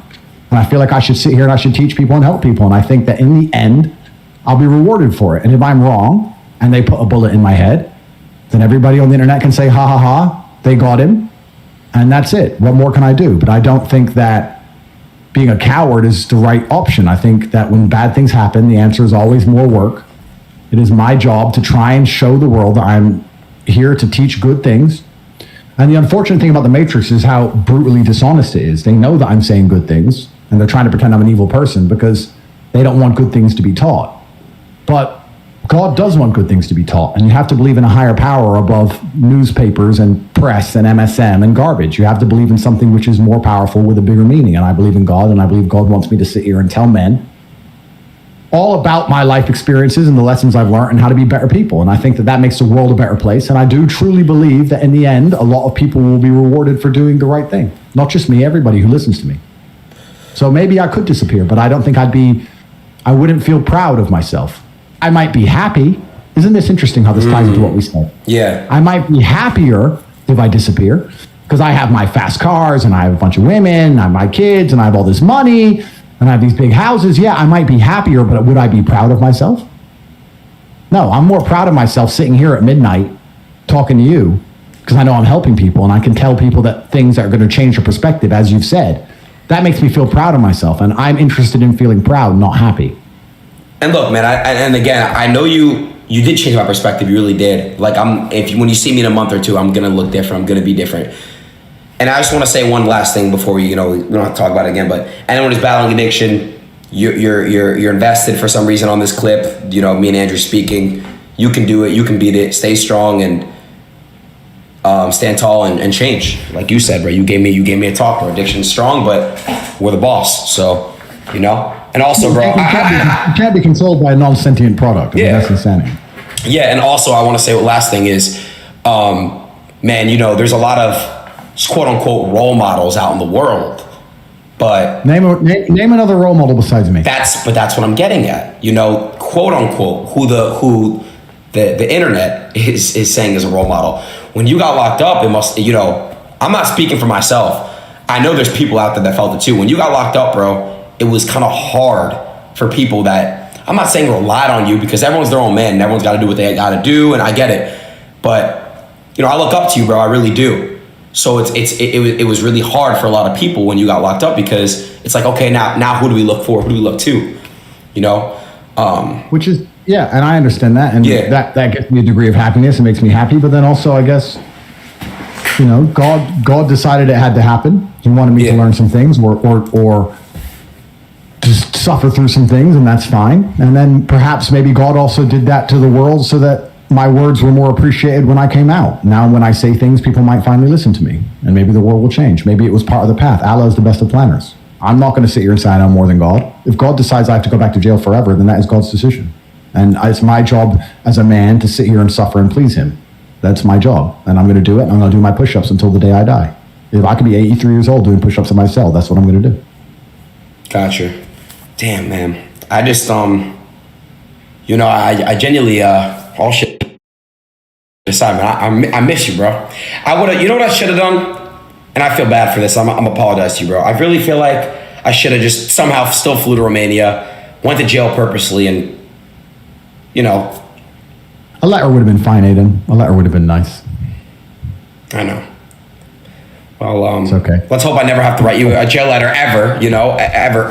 And I feel like I should sit here and I should teach people and help people. And I think that in the end, I'll be rewarded for it. And if I'm wrong and they put a bullet in my head, then everybody on the internet can say, ha ha ha, they got him. And that's it. What more can I do? But I don't think that being a coward is the right option. I think that when bad things happen, the answer is always more work. It is my job to try and show the world that I'm here to teach good things. And the unfortunate thing about the Matrix is how brutally dishonest it is. They know that I'm saying good things, and they're trying to pretend I'm an evil person because they don't want good things to be taught. But God does want good things to be taught, and you have to believe in a higher power above newspapers and press and MSM and garbage. You have to believe in something which is more powerful with a bigger meaning, and I believe in God, and I believe God wants me to sit here and tell men all about my life experiences and the lessons I've learned and how to be better people. And I think that that makes the world a better place. And I do truly believe that in the end, a lot of people will be rewarded for doing the right thing. Not just me, everybody who listens to me. So maybe I could disappear, but I don't think I wouldn't feel proud of myself. I might be happy. Isn't this interesting how this ties into what we said? Yeah. I might be happier if I disappear because I have my fast cars and I have a bunch of women, I have my kids, and I have all this money, and I have these big houses. Yeah, I might be happier, but would I be proud of myself? No, I'm more proud of myself sitting here at midnight talking to you because I know I'm helping people and I can tell people that things are going to change their perspective, as you've said. That makes me feel proud of myself, and I'm interested in feeling proud, not happy. And look, man, and again, I know you did change my perspective. You really did. Like, when you see me in a month or two, I'm gonna look different. I'm gonna be different. And I just want to say one last thing before we don't have to talk about it again. But anyone who's battling addiction, you're invested for some reason on this clip. Me and Andrew speaking. You can do it. You can beat it. Stay strong and stand tall and change. Like you said, bro. You gave me a talk. Bro. Addiction's strong, but we're the boss. So, And also, bro, you can't be controlled by a non-sentient product. I mean, that's insanity. Yeah, and also I want to say the last thing is, man, there's a lot of quote unquote role models out in the world, but name another role model besides me. That's what I'm getting at. Quote unquote, who the internet is saying is a role model. When you got locked up, it must, I'm not speaking for myself. I know there's people out there that felt it too. When you got locked up, bro, it was kind of hard for people that, I'm not saying relied on you because everyone's their own man and everyone's got to do what they got to do, and I get it. But, I look up to you, bro. I really do. So it was really hard for a lot of people when you got locked up because it's like, okay, now who do we look for? Who do we look to? Which is, yeah, and I understand that. And that gets me a degree of happiness. It makes me happy. But then also, I guess, God decided it had to happen. He wanted me to learn some things or just suffer through some things, and that's fine. And then perhaps maybe God also did that to the world so that my words were more appreciated when I came out. Now when I say things, people might finally listen to me, and maybe the world will change. Maybe it was part of the path. Allah is the best of planners. I'm not going to sit here and say I know more than God. If God decides I have to go back to jail forever, then that is God's decision. And it's my job as a man to sit here and suffer and please him. That's my job, and I'm going to do it. I'm going to do my push-ups until the day I die. If I could be 83 years old doing push-ups in my cell, that's what I'm going to do. Gotcha. Damn, man. I just, I genuinely, all shit aside, man, I miss you, bro. I would have, what I should have done? And I feel bad for this. I'm apologize to you, bro. I really feel like I should have just somehow still flew to Romania, went to jail purposely, and, a letter would have been fine, Adin. A letter would have been nice. I know. Well, it's okay. Let's hope I never have to write you a jail letter ever,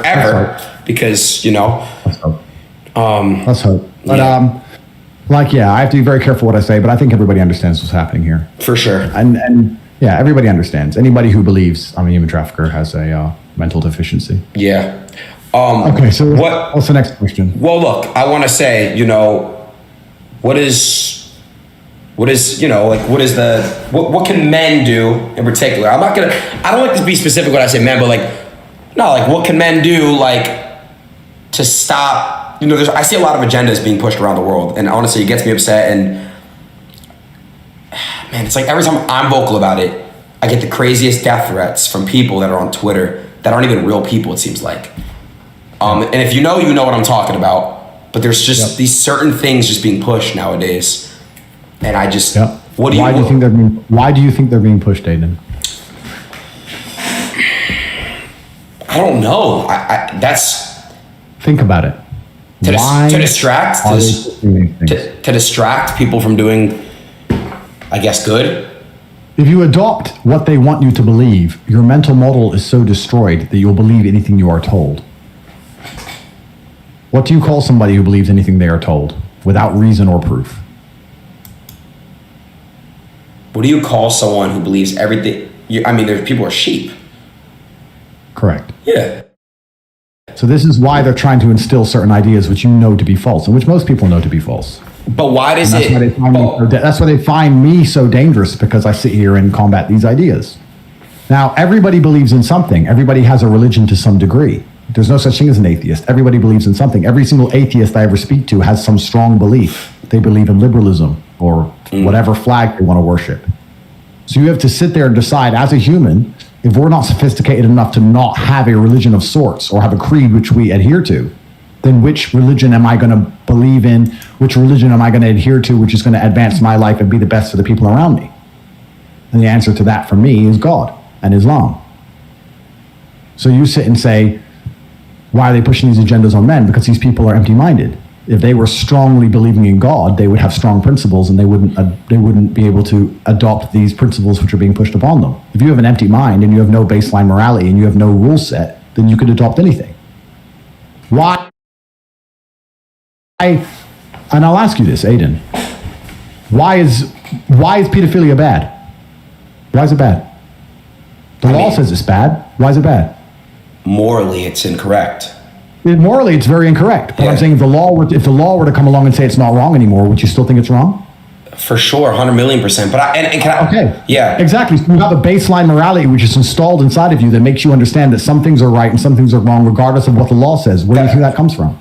ever, because, Let's hope. Let's hope. But, yeah. I have to be very careful what I say, but I think everybody understands what's happening here. For sure. And yeah, everybody understands. Anybody who believes I'm a human trafficker has a mental deficiency. Yeah. Okay, so what's the next question? Well, look, I want to say, what can men do in particular? I don't like to be specific when I say men, but what can men do, to stop, I see a lot of agendas being pushed around the world, and honestly, it gets me upset, and man, it's like every time I'm vocal about it, I get the craziest death threats from people that are on Twitter that aren't even real people, it seems like. And if you know what I'm talking about, but there's just these certain things just being pushed nowadays. And I just, why do you think they're being pushed, Adin? I don't know. Think about it. To distract people from doing, I guess, good. If you adopt what they want you to believe, your mental model is so destroyed that you'll believe anything you are told. What do you call somebody who believes anything they are told without reason or proof? What do you call someone who believes everything? There's people are sheep. Correct. Yeah. So this is why they're trying to instill certain ideas which you know to be false, and which most people know to be false. But why does that's why they find me so dangerous, because I sit here and combat these ideas. Now, everybody believes in something. Everybody has a religion to some degree. There's no such thing as an atheist. Everybody believes in something. Every single atheist I ever speak to has some strong belief. They believe in liberalism or whatever flag they want to worship. So you have to sit there and decide, as a human, if we're not sophisticated enough to not have a religion of sorts or have a creed which we adhere to, then which religion am I going to believe in? Which religion am I going to adhere to, which is going to advance my life and be the best for the people around me? And the answer to that for me is God and Islam. So you sit and say, why are they pushing these agendas on men? Because these people are empty-minded. If they were strongly believing in God, they would have strong principles, and they wouldn't be able to adopt these principles which are being pushed upon them. If you have an empty mind and you have no baseline morality and you have no rule set, then you could adopt anything. Why? And I'll ask you this, Adin. Why is pedophilia bad? Why is it bad? The law says it's bad. Why is it bad? Morally, it's incorrect. Morally, it's very incorrect. But I'm saying if the law were to come along and say it's not wrong anymore, would you still think it's wrong? For sure, 100,000,000%. But okay, yeah, exactly. So you have a baseline morality which is installed inside of you that makes you understand that some things are right and some things are wrong, regardless of what the law says. Where do you think that comes from?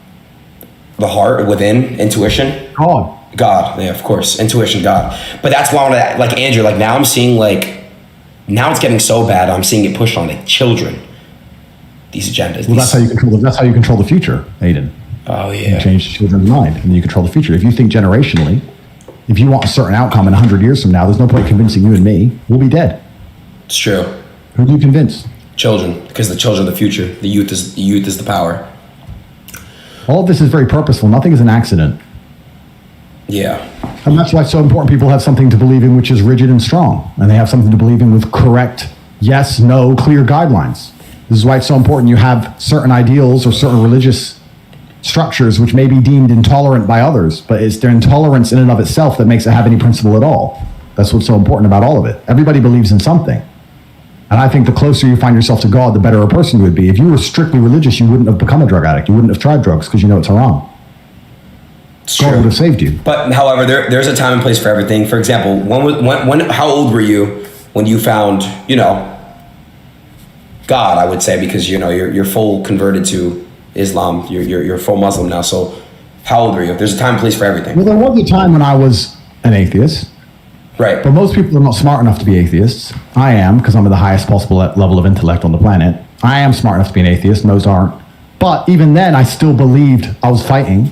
The heart within, intuition. God, yeah, of course, intuition, God. But that's why, like Andrew, like now I'm seeing now it's getting so bad. I'm seeing it pushed on children. These agendas. Well, that's how you control the future, Adin. Oh yeah. You change children's mind, and you control the future. If you think generationally, if you want a certain outcome in 100 years from now, there's no point convincing you and me. We'll be dead. It's true. Who do you convince? Children, because the children are the future. The youth is the power. All of this is very purposeful. Nothing is an accident. Yeah. And that's why it's so important people have something to believe in which is rigid and strong. And they have something to believe in with correct, yes, no, clear guidelines. This is why it's so important you have certain ideals or certain religious structures which may be deemed intolerant by others, but it's their intolerance in and of itself that makes it have any principle at all. That's what's so important about all of it. Everybody believes in something. And I think the closer you find yourself to God, the better a person you would be. If you were strictly religious, you wouldn't have become a drug addict. You wouldn't have tried drugs because you know it's wrong. God would have saved you. But however, there's a time and place for everything. For example, how old were you when you found, God, I would say, because you're full converted to Islam. You're full Muslim now. So how old were you? There's a time and place for everything. Well, there was a time when I was an atheist. Right. But most people are not smart enough to be atheists. I am, because I'm at the highest possible level of intellect on the planet. I am smart enough to be an atheist. Most aren't. But even then, I still believed I was fighting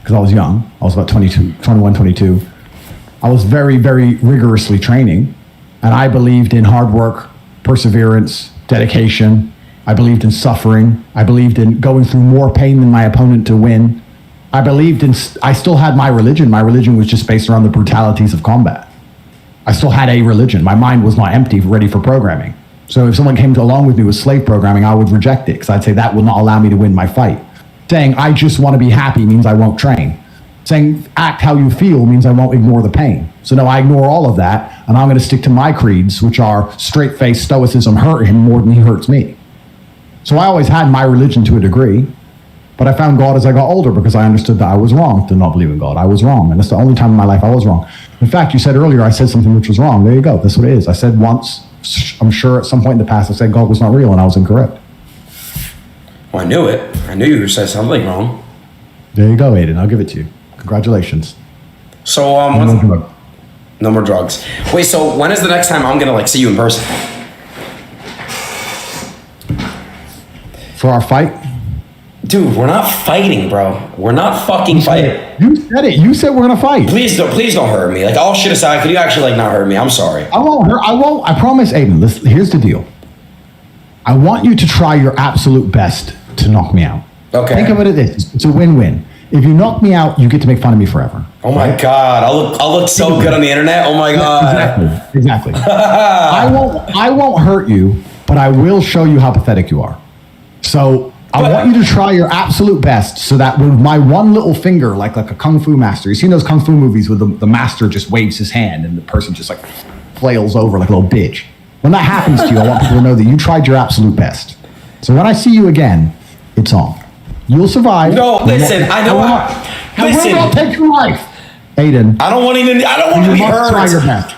because I was young. I was about 21, 22. I was very, very rigorously training. And I believed in hard work, perseverance, dedication. I believed in suffering. I believed in going through more pain than my opponent to win. I still had my religion. My religion was just based around the brutalities of combat. I still had a religion. My mind was not empty, ready for programming. So if someone came along with me with slave programming, I would reject it because I'd say that will not allow me to win my fight. Saying I just want to be happy means I won't train. Saying act how you feel means I won't ignore the pain. So no, I ignore all of that, and I'm going to stick to my creeds, which are straight-faced stoicism. Hurt him more than he hurts me. So I always had my religion to a degree, but I found God as I got older because I understood that I was wrong to not believe in God. I was wrong, and that's the only time in my life I was wrong. In fact, you said earlier I said something which was wrong. There you go. That's what it is. I said once, I'm sure at some point in the past, I said God was not real, and I was incorrect. Well, I knew it. I knew you said something wrong. There you go, Adin. I'll give it to you. Congratulations. So, no more drugs. Wait, so when is the next time I'm gonna see you in person? For our fight? Dude, we're not fighting, bro. We're not fucking fighting. You said it. You said we're gonna fight. Please don't hurt me. All shit aside, could you actually not hurt me? I'm sorry. I won't. I promise, Adin. Listen, here's the deal. I want you to try your absolute best to knock me out. Okay. Think of it as this. It's a win-win. If you knock me out, you get to make fun of me forever. Oh my God. I'll look so good on the internet. Oh my God. Exactly. I won't hurt you, but I will show you how pathetic you are. So I want you to try your absolute best so that with my one little finger, like a kung fu master, you seen those kung fu movies where the master just waves his hand and the person just flails over like a little bitch. When that happens to you, I want people to know that you tried your absolute best. So when I see you again, it's on. You'll survive. No, listen, I know. Listen, I'll take your life, Adin. I don't want to be hurt. Try your best.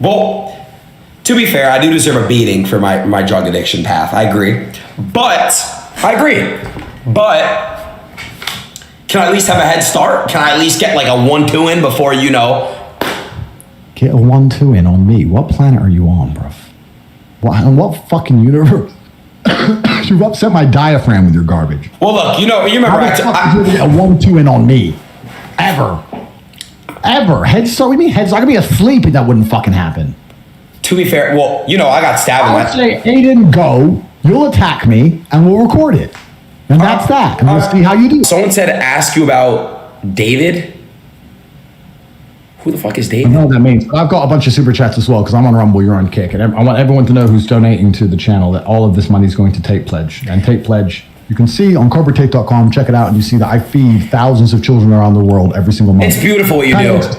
Well, to be fair, I do deserve a beating for my drug addiction path. I agree, but I agree. But can I at least have a head start? Can I at least get like a 1-2 in before, you know? Get a 1-2 in on me. What planet are you on, bro? What fucking universe? You've upset my diaphragm with your garbage. Well, look, you remember How the fuck did you get a 1-2 in on me? Ever. Head start with me? Heads. I could be asleep and that wouldn't fucking happen. To be fair, well, I got stabbed. I would say, Adin, go. You'll attack me, and we'll record it. And that's that. And we'll see how you do. Someone said to ask you about David. Who the fuck is David? I know what that means. But I've got a bunch of super chats as well, because I'm on Rumble, you're on Kick. And I want everyone to know who's donating to the channel that all of this money is going to Tate Pledge. And Tate Pledge, you can see on CobraTate.com, check it out, and you see that I feed thousands of children around the world every single month. It's beautiful what you do. It's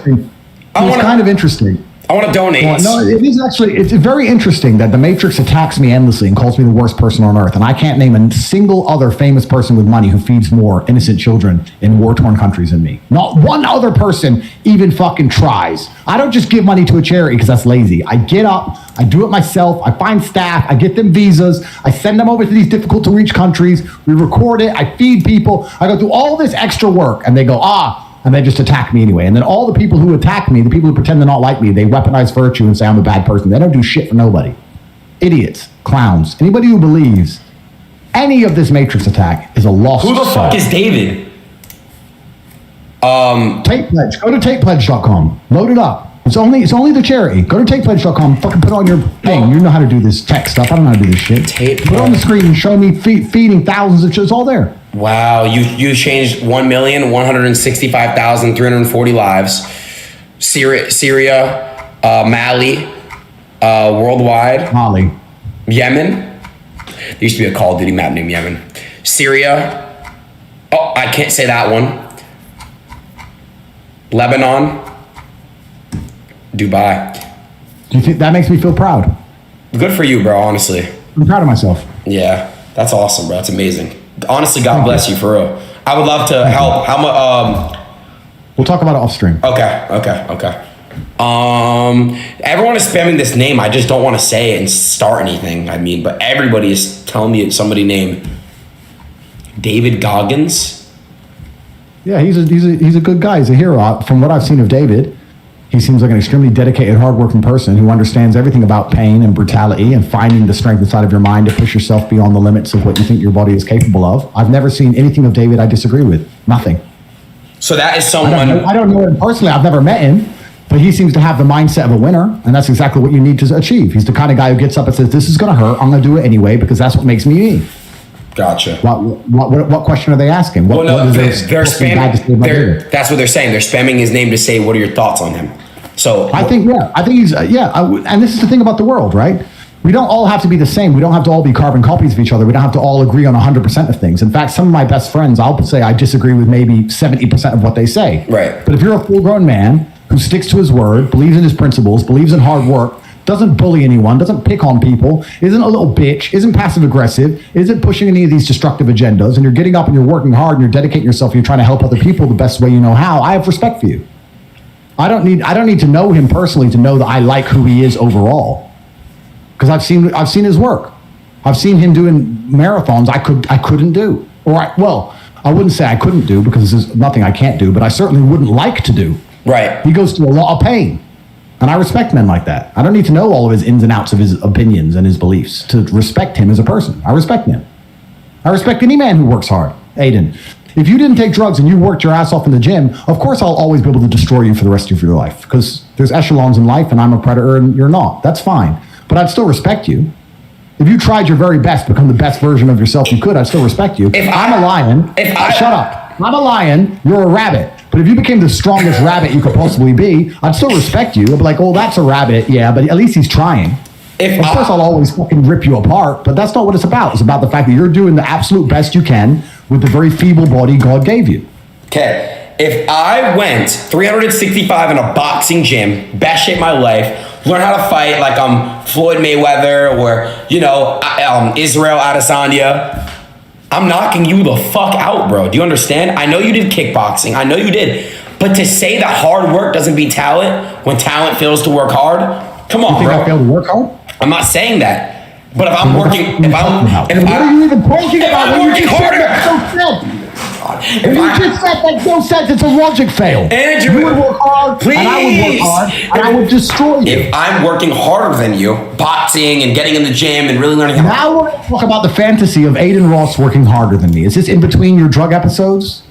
kind of interesting. I want to donate. Well, no, it is actually, it's very interesting that the Matrix attacks me endlessly and calls me the worst person on earth. And I can't name a single other famous person with money who feeds more innocent children in war-torn countries than me. Not one other person even fucking tries. I don't just give money to a charity because that's lazy. I get up, I do it myself, I find staff, I get them visas, I send them over to these difficult to reach countries, we record it, I feed people, I go through all this extra work, and they go, and they just attack me anyway. And then all the people who attack me, the people who pretend to not like me, they weaponize virtue and say I'm a bad person. They don't do shit for nobody. Idiots, clowns. Anybody who believes any of this Matrix attack is a lost soul. Who the fuck is David? Tate Pledge. Go to TatePledge.com. Load it up. It's only the charity. Go to TatePledge.com. Fucking put on your thing. You know how to do this tech stuff. I don't know how to do this shit. Put it on the screen and show me feeding thousands of shit. It's all there. Wow, you changed 1,165,340 lives. Syria, Mali, worldwide. Mali. Yemen. There used to be a Call of Duty map named Yemen. Syria. Oh, I can't say that one. Lebanon. Dubai. Do you think that makes me feel proud? Good for you, bro, honestly. I'm proud of myself. Yeah, that's awesome, bro. That's amazing. Honestly, God bless you, for real. I would love to help. How much? We'll talk about it off stream. Okay. Everyone is spamming this name. I just don't want to say it and start anything. I mean, but everybody is telling me it's somebody named David Goggins. Yeah, he's a good guy. He's a hero. From what I've seen of David, he seems like an extremely dedicated, hardworking person who understands everything about pain and brutality and finding the strength inside of your mind to push yourself beyond the limits of what you think your body is capable of. I've never seen anything of David I disagree with. Nothing. So that is someone... I don't know him personally. I've never met him, but he seems to have the mindset of a winner, and that's exactly what you need to achieve. He's the kind of guy who gets up and says, this is going to hurt. I'm going to do it anyway because that's what makes me me. Gotcha. What question are they asking? They're spamming. That's what they're saying. They're spamming his name to say, what are your thoughts on him? So I think he's and this is the thing about the world, right? We don't all have to be the same. We don't have to all be carbon copies of each other. We don't have to all agree on 100% of things. In fact, some of my best friends, I'll say I disagree with maybe 70% of what they say. Right. But if you're a full-grown man who sticks to his word, believes in his principles, believes in hard work, doesn't bully anyone, doesn't pick on people, isn't a little bitch, isn't passive-aggressive, isn't pushing any of these destructive agendas, and you're getting up and you're working hard and you're dedicating yourself and you're trying to help other people the best way you know how, I have respect for you. I don't need to know him personally to know that I like who he is overall, because I've seen his work. I've seen him doing marathons I couldn't do, I wouldn't say I couldn't do because there's nothing I can't do, but I certainly wouldn't like to do. Right. He goes through a lot of pain, and I respect men like that. I don't need to know all of his ins and outs of his opinions and his beliefs to respect him as a person. I respect him. I respect any man who works hard. Adin, if you didn't take drugs and you worked your ass off in the gym, of course I'll always be able to destroy you for the rest of your life, because there's echelons in life and I'm a predator and you're not. That's fine. But I'd still respect you. If you tried your very best to become the best version of yourself you could, I'd still respect you. I'm a lion. Shut up. I'm a lion. You're a rabbit. But if you became the strongest rabbit you could possibly be, I'd still respect you. I'd be like, oh, that's a rabbit. Yeah, but at least he's trying. Of course, I'll always fucking rip you apart, but that's not what it's about. It's about the fact that you're doing the absolute best you can with the very feeble body God gave you. Okay, if I went 365 in a boxing gym, best shape of my life, learn how to fight like I'm Floyd Mayweather or, Israel Adesanya, I'm knocking you the fuck out, bro. Do you understand? I know you did kickboxing. I know you did. But to say that hard work doesn't beat talent when talent fails to work hard, come on, you think bro. I failed to work hard? I'm not saying that. But if I'm working, what are you even talking about? I'm working harder. If you just said that no sense, it's a logic fail. Andrew, you would work hard, please. and I would work hard, and I would destroy you. If I'm working harder than you, boxing and getting in the gym and really learning how. Now we're going to talk about the fantasy of Adin Ross working harder than me. Is this in between your drug episodes?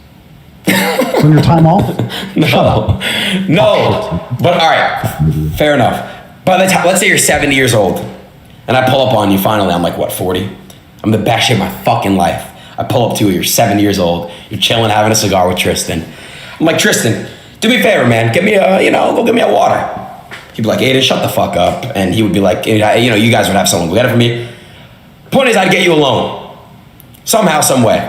From your time off? No. Shut up. No. But all right, fair enough. By the time, let's say you're 70 years old, and I pull up on you finally. I'm like, what, 40? I'm the best shape of my fucking life. I pull up to you, you're 70 years old, you're chilling, having a cigar with Tristan. I'm like, Tristan, do me a favor, man. Get me go get me a water. He'd be like, Adin, shut the fuck up. And he would be like, you guys would have someone go get it for me. Point is, I'd get you a loan. Somehow, some way.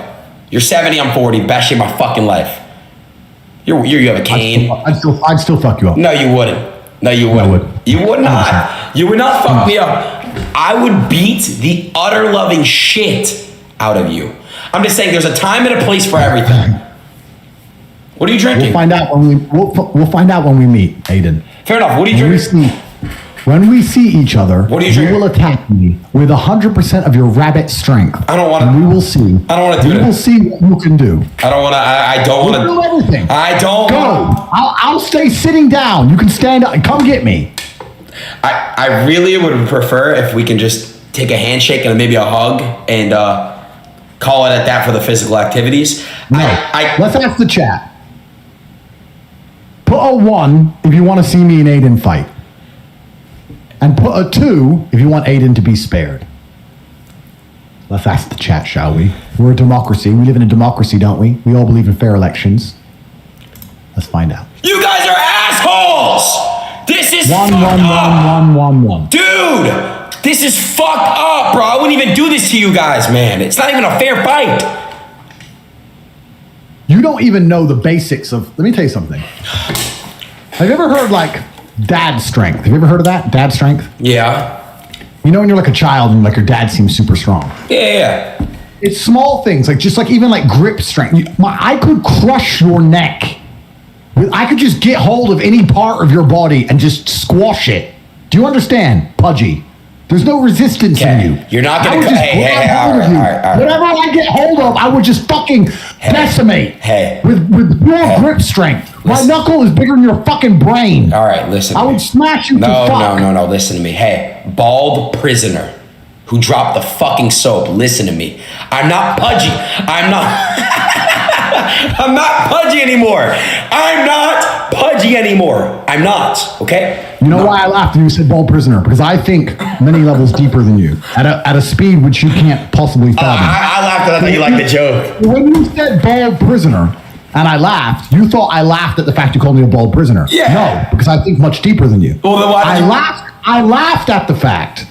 You're 70, I'm 40, best shape of my fucking life. You have a cane. I'd still fuck you up. No, you wouldn't. No, you wouldn't. You would not. You would not fuck me up. I would beat the utter loving shit out of you. I'm just saying there's a time and a place for everything. What are you drinking? We'll find out we'll find out when we meet, Adin. Fair enough. What are you drinking? When we see each other, what are you drinking? will attack me with 100% of your rabbit strength. I don't want to. And we will see. I don't want to do it. We will see what you can do. I don't want to. I don't want to do everything. I don't. Go. I'll stay sitting down. You can stand up and come get me. I really would prefer if we can just take a handshake and maybe a hug and call it at that for the physical activities. No. Let's ask the chat. Put a 1 if you want to see me and Adin fight. And put a 2 if you want Adin to be spared. Let's ask the chat, shall we? We're a democracy. We live in a democracy, don't we? We all believe in fair elections. Let's find out. You guys are assholes! This is one. Dude! This is fucked up, bro. I wouldn't even do this to you guys, man. It's not even a fair fight. You don't even know the basics of... Let me tell you something. Have you ever heard, dad strength? Have you ever heard of that? Dad strength? Yeah. You know when you're like a child and your dad seems super strong? Yeah. It's small things, even grip strength. I could crush your neck. I could just get hold of any part of your body and just squash it. Do you understand, Pudgy? There's no resistance in you. You're not going to... Hey, all right. Whatever I get hold of, I would just fucking decimate. With pure grip strength. My knuckle is bigger than your fucking brain. All right, listen. I would smash you to fuck. No. Listen to me. Hey, bald prisoner who dropped the fucking soap. Listen to me. I'm not Pudgy. I'm not Pudgy anymore. I'm not. Okay? You know why I laughed when you said bald prisoner? Because I think many levels deeper than you at a speed which you can't possibly fathom. I laughed and I thought you liked the joke. When you said bald prisoner and I laughed, you thought I laughed at the fact you called me a bald prisoner. Yeah. No, because I think much deeper than you. Well, then why did I laughed at the fact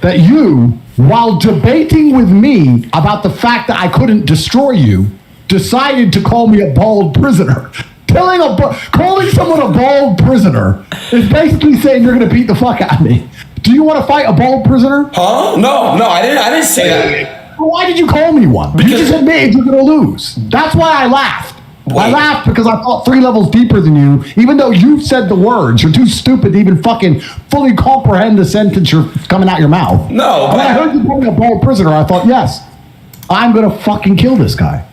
that you, while debating with me about the fact that I couldn't destroy you, decided to call me a bald prisoner. Calling someone a bald prisoner is basically saying you're going to beat the fuck out of me. Do you want to fight a bald prisoner? Huh? No, I didn't say that. Why did you call me one? Because you just admitted you're going to lose. That's why I laughed. Wait. I laughed because I thought 3 levels deeper than you, even though you said the words. You're too stupid to even fucking fully comprehend the sentence you're coming out your mouth. No, but when I heard you call me a bald prisoner, I thought, yes, I'm going to fucking kill this guy.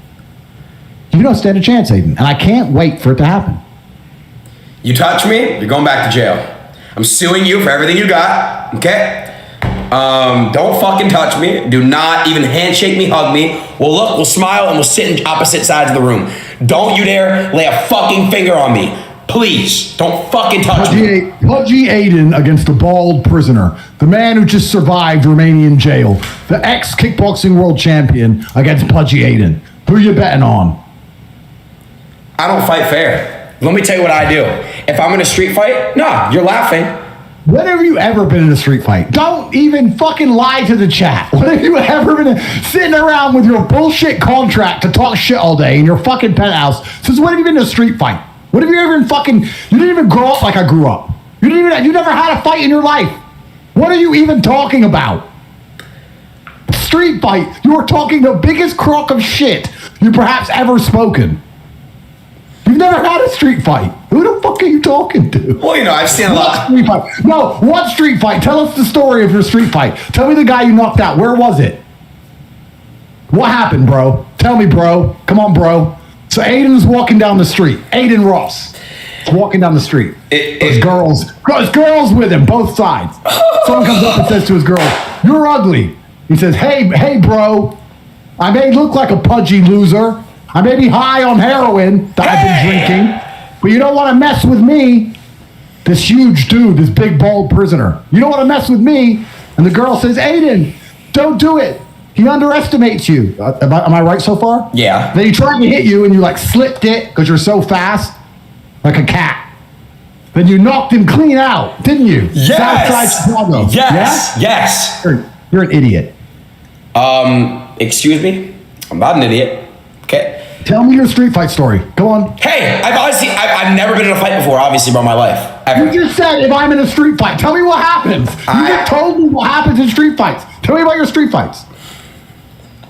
You don't stand a chance, Adin, and I can't wait for it to happen. You touch me, you're going back to jail. I'm suing you for everything you got, okay? Don't fucking touch me. Do not even handshake me, hug me. We'll smile, and we'll sit in opposite sides of the room. Don't you dare lay a fucking finger on me. Please, don't fucking touch me. Pudgy Adin against a bald prisoner. The man who just survived Romanian jail. The ex-kickboxing world champion against Pudgy Adin. Who you betting on? I don't fight fair. Let me tell you what I do. If I'm in a street fight, nah, you're laughing. When have you ever been in a street fight? Don't even fucking lie to the chat. When have you ever been sitting around with your bullshit contract to talk shit all day in your fucking penthouse? Since when have you been in a street fight? When have you ever been you didn't even grow up like I grew up. You never had a fight in your life. What are you even talking about? Street fight. You are talking the biggest crock of shit you perhaps ever spoken. You You've never had a street fight. Who the fuck are you talking to? Well, I've seen a lot. Street fight? No, what street fight? Tell us the story of your street fight. Tell me the guy you knocked out. Where was it? What happened, bro? Tell me, bro. Come on, bro. So Adin's walking down the street. Adin Ross is walking down the street. There's girls with him, both sides. Someone comes up and says to his girl, "You're ugly." He says, hey, bro. I may look like a pudgy loser. I may be high on heroin that I've been drinking, but you don't want to mess with me. This huge dude, this big bald prisoner. You don't want to mess with me. And the girl says, Adin, don't do it. He underestimates you. Am I right so far? Yeah. Then he tried to hit you and you slipped it because you're so fast, like a cat. Then you knocked him clean out, didn't you? Yes. Southside Chicago. Yes. Yeah? Yes. You're an idiot. Excuse me? I'm not an idiot. Okay. Tell me your street fight story. Go on. Hey, I've never been in a fight before, obviously, bro, in my life. Ever. You just said if I'm in a street fight. Tell me what happens. You just told me what happens in street fights. Tell me about your street fights.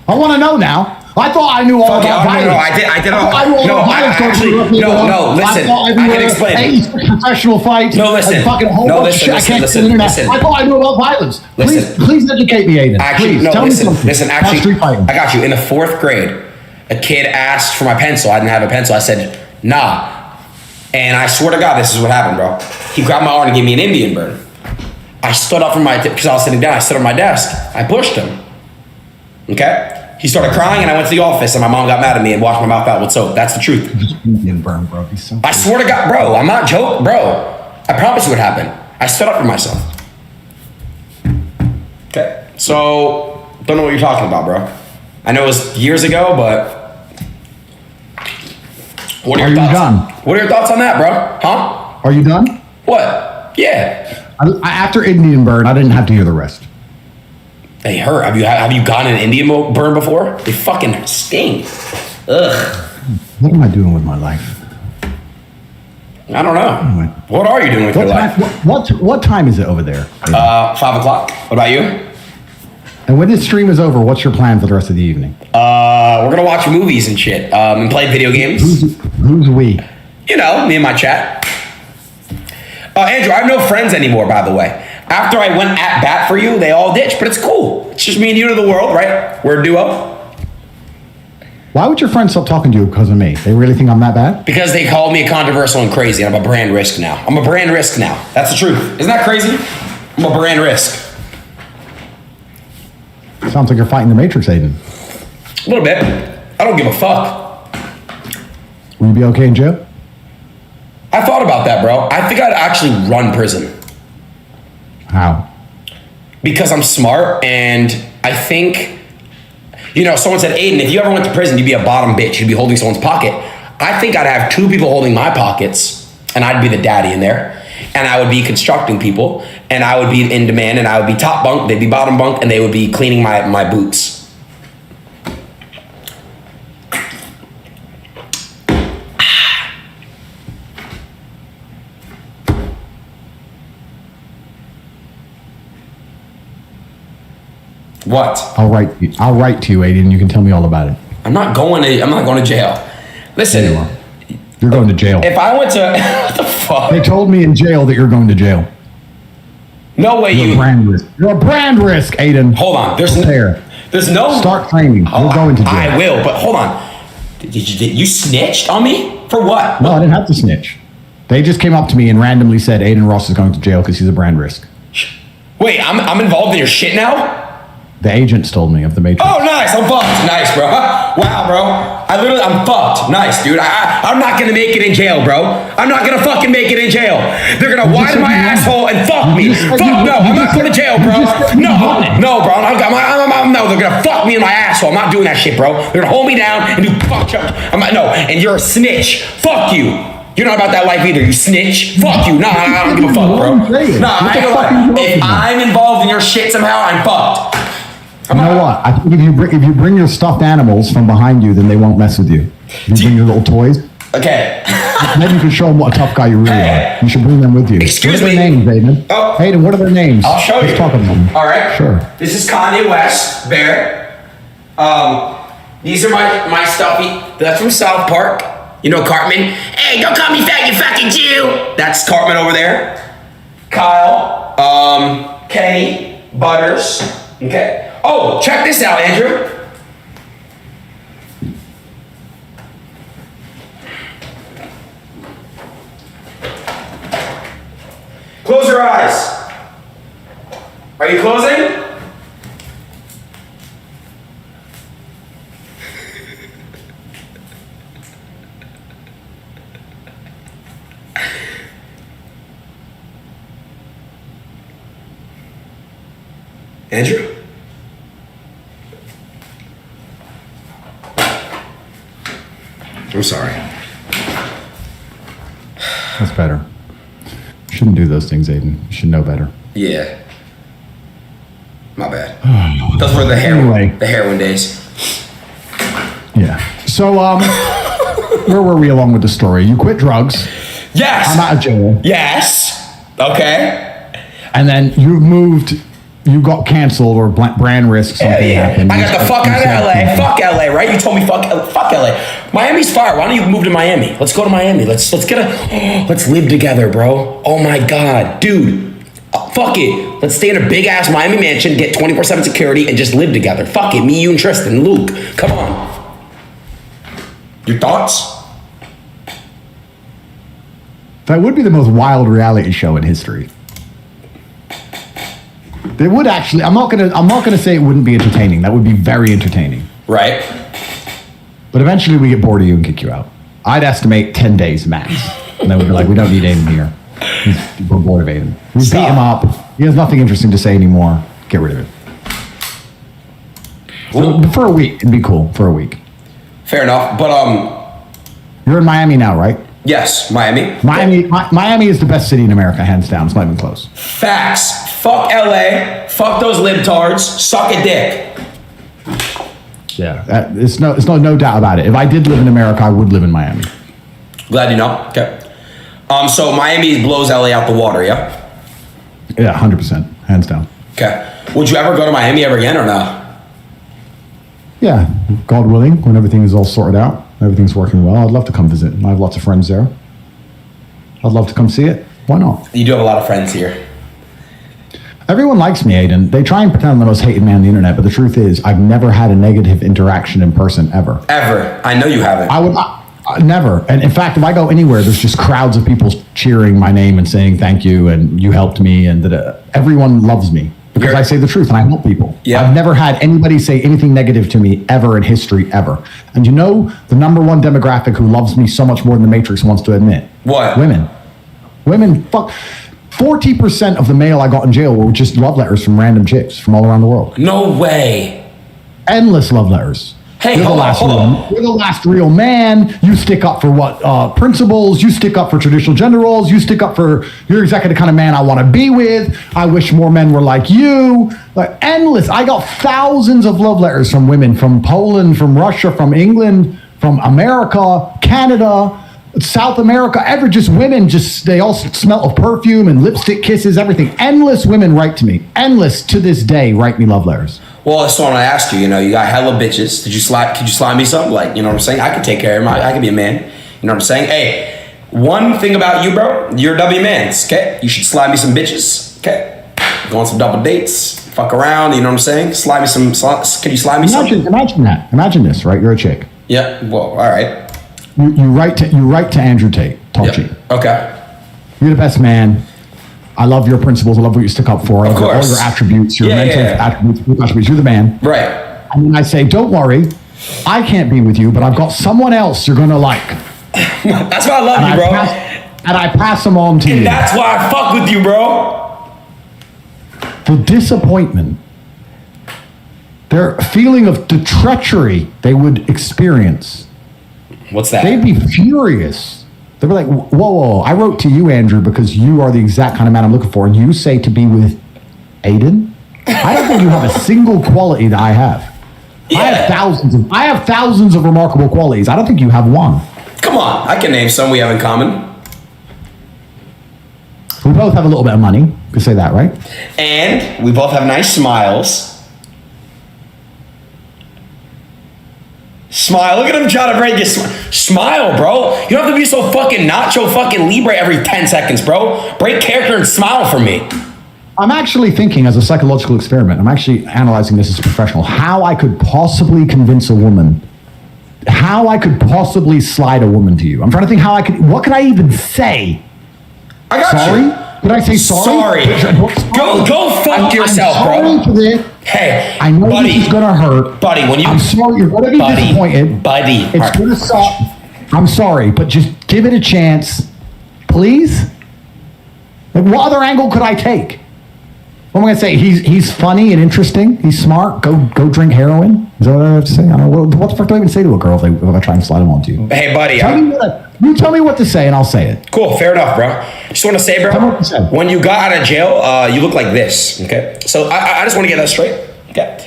I want to know now. I thought I knew all about violence. No, listen. I can explain it. Professional fights. No, listen. I thought I knew about violence. Please educate me, Adin. Actually, please, tell me something. Listen, actually, I got you. In the 4th grade, a kid asked for my pencil. I didn't have a pencil. I said, nah. And I swear to God, this is what happened, bro. He grabbed my arm and gave me an Indian burn. I stood up from because I was sitting down. I stood on my desk. I pushed him. Okay? He started crying, and I went to the office, and my mom got mad at me and washed my mouth out with soap. That's the truth. Indian burn, bro. So I swear to God, bro. I'm not joking, bro. I promise you what happened. I stood up for myself. Okay. So, don't know what you're talking about, bro. I know it was years ago, but what are your thoughts? Done? What are your thoughts on that, bro? Huh? Are you done? What? Yeah. After Indian burn, I didn't have to hear the rest. They hurt. Have you gotten an Indian burn before? They fucking sting. Ugh. What am I doing with my life? I don't know. Anyway. What are you doing with your life? What time is it over there? 5 o'clock. What about you? And when this stream is over, what's your plan for the rest of the evening? We're gonna watch movies and shit, and play video games. Who's we? You know, me and my chat. Andrew, I have no friends anymore, by the way. After I went at bat for you, they all ditched, but it's cool. It's just me and you to the world, right? We're a duo. Why would your friends stop talking to you because of me? They really think I'm that bad? Because they call me controversial and crazy, and I'm a brand risk now. I'm a brand risk now. That's the truth. Isn't that crazy? I'm a brand risk. Sounds like you're fighting the Matrix, Adin. A little bit. I don't give a fuck. Will you be okay in jail? I thought about that, bro. I think I'd actually run prison. How? Because I'm smart, and I think, someone said, Adin, if you ever went to prison, you'd be a bottom bitch. You'd be holding someone's pocket. I think I'd have 2 people holding my pockets, and I'd be the daddy in there, and I would be constructing people, and I would be in demand, and I would be top bunk, they'd be bottom bunk, and they would be cleaning my boots. What? I'll write to you, Adin. You can tell me all about it. I'm not going to jail. Listen. You're going to jail. If I went to what the fuck? They told me in jail that you're going to jail. No way. You're a brand risk. You're a brand risk, Adin. Hold on. There's no start claiming. You're going to jail. I will, but hold on. Did you snitched on me? For what? No, I didn't have to snitch. They just came up to me and randomly said Adin Ross is going to jail because he's a brand risk. Wait, I'm involved in your shit now? The agents told me of the Matrix. Oh, nice. I'm fucked. Nice, bro. Wow, bro. I'm fucked. Nice, dude. I'm not going to make it in jail, bro. I'm not going to fucking make it in jail. They're going to widen my asshole and fuck me. Fuck no. I'm not going to jail, bro. No, bro. No, they're going to fuck me in my asshole. I'm not doing that shit, bro. They're going to hold me down and do fuck up. And you're a snitch. Fuck you. You're not about that life either, you snitch. Fuck you. Nah, I don't give a fuck, bro. If I'm involved in your shit somehow, I'm fucked. You know what? I think if you bring your stuffed animals from behind you, then they won't mess with you. If you bring your little toys. Okay. Maybe you can show them what a tough guy you really are. You should bring them with you. Excuse me. What are their names, Adin? Oh. Adin, what are their names? I'll show you. Let's talk about them. All right. Sure. This is Kanye West, Bear. These are my stuffy. That's from South Park. You know Cartman? Hey, don't call me fat, you fucking Jew. That's Cartman over there. Kyle, Kenny, Butters. Okay. Oh, check this out, Andrew. Close your eyes. Are you closing? Andrew? I'm sorry. That's better. Shouldn't do those things, Adin. You should know better. Yeah. My bad. Those were the heroin days. Yeah. So, where were we along with the story? You quit drugs. Yes. I'm out of jail. Yes. Okay. And then you got canceled or brand risk, something happened. I got the fuck out of LA. Fuck LA, right? You told me fuck LA. Miami's fire. Why don't you move to Miami? Let's go to Miami. Let's live together, bro. Oh my God, dude. Fuck it. Let's stay in a big ass Miami mansion, get 24/7 security, and just live together. Fuck it. Me, you, and Tristan, Luke. Come on. Your thoughts? That would be the most wild reality show in history. They would actually. I'm not gonna say it wouldn't be entertaining. That would be very entertaining. Right. But eventually we get bored of you and kick you out. I'd estimate 10 days max, and then we'd be like, we don't need Adin here. We're bored of Adin. We beat him up. He has nothing interesting to say anymore. Get rid of it. So for a week, it'd be cool for a week. Fair enough, but you're in Miami now, right? Yes, Miami. Miami is the best city in America, hands down. It's not even close. Facts. Fuck LA. Fuck those libtards. Suck a dick. Yeah, it's no doubt about it. If I did live in America, I would live in Miami. Glad you know. Okay. So Miami blows LA out the water, yeah? Yeah, 100%, hands down. Okay. Would you ever go to Miami ever again or no? Yeah, God willing, when everything is all sorted out, everything's working well, I'd love to come visit. I have lots of friends there. I'd love to come see it. Why not? You do have a lot of friends here. Everyone likes me, Adin. They try and pretend I'm the most hated man on the internet, but the truth is, I've never had a negative interaction in person, ever. Ever. I know you haven't. Never. And in fact, if I go anywhere, there's just crowds of people cheering my name and saying thank you and you helped me and everyone loves me because I say the truth and I help people. Yeah. I've never had anybody say anything negative to me ever in history, ever. And you know the number one demographic who loves me so much more than the Matrix wants to admit? What? Women, fuck. 40% of the mail I got in jail were just love letters from random chicks from all around the world. No way. Endless love letters. Hey, You're the last real man. You stick up for what principles. You stick up for traditional gender roles. You stick up for. You're exactly the kind of man I want to be with. I wish more men were like you. Like endless. I got thousands of love letters from women from Poland, from Russia, from England, from America, Canada, South America. Just women. They all smell of perfume and lipstick kisses. Everything. Endless women write to me. Endless to this day write me love letters. Well, that's what I asked you. You know, you got hella bitches. Could you slime me some? Like, you know what I'm saying? I could take care of him. I could be a man. You know what I'm saying? Hey, one thing about you, bro, you're a W mans, okay? You should slime me some bitches, okay? Go on some double dates, fuck around, you know what I'm saying? Slime me some, can you slime me some? Imagine that. Imagine this, right? You're a chick. Yeah, well, all right. You write to Andrew Tate, tall cheek. Okay. You're the best man. I love your principles. I love what you stick up for. I love all your attributes, your mental attributes. You're the man. Right. And then I say, don't worry. I can't be with you, but I've got someone else you're going to like. That's why I love you, bro. And I pass them on to you. And that's why I fuck with you, bro. The disappointment, their feeling of the treachery they would experience. What's that? They'd be furious. They were like, whoa, I wrote to you, Andrew, because you are the exact kind of man I'm looking for. And you say to be with Adin? I don't think you have a single quality that I have. Yeah. I have thousands of remarkable qualities. I don't think you have one. Come on, I can name some we have in common. We both have a little bit of money. You could say that, right? And we both have nice smiles. Smile. Look at him trying to break his smile, bro. You don't have to be so fucking nacho fucking Libre every 10 seconds, bro. Break character and smile for me. I'm actually thinking, as a psychological experiment, I'm actually analyzing this as a professional, how I could possibly convince a woman, how I could possibly slide a woman to you. I'm trying to think what could I even say? I got sorry? you. Could I say sorry? Go fuck yourself, I'm sorry bro. For this. Hey, I know buddy, this is gonna hurt. Buddy, when you... I'm sorry, you're gonna be disappointed. Buddy. It's gonna suck. I'm sorry, but just give it a chance. Please? Like, what other angle could I take? What am I gonna say? He's funny and interesting. He's smart. Go drink heroin. Is that what I have to say? I don't know. What the fuck do I even say to a girl if I try and slide him onto you? Hey, buddy. You tell me what to say and I'll say it. Cool. Fair enough, bro. Just want to say, bro, when you got out of jail, you look like this. Okay. So I just want to get that straight. Okay.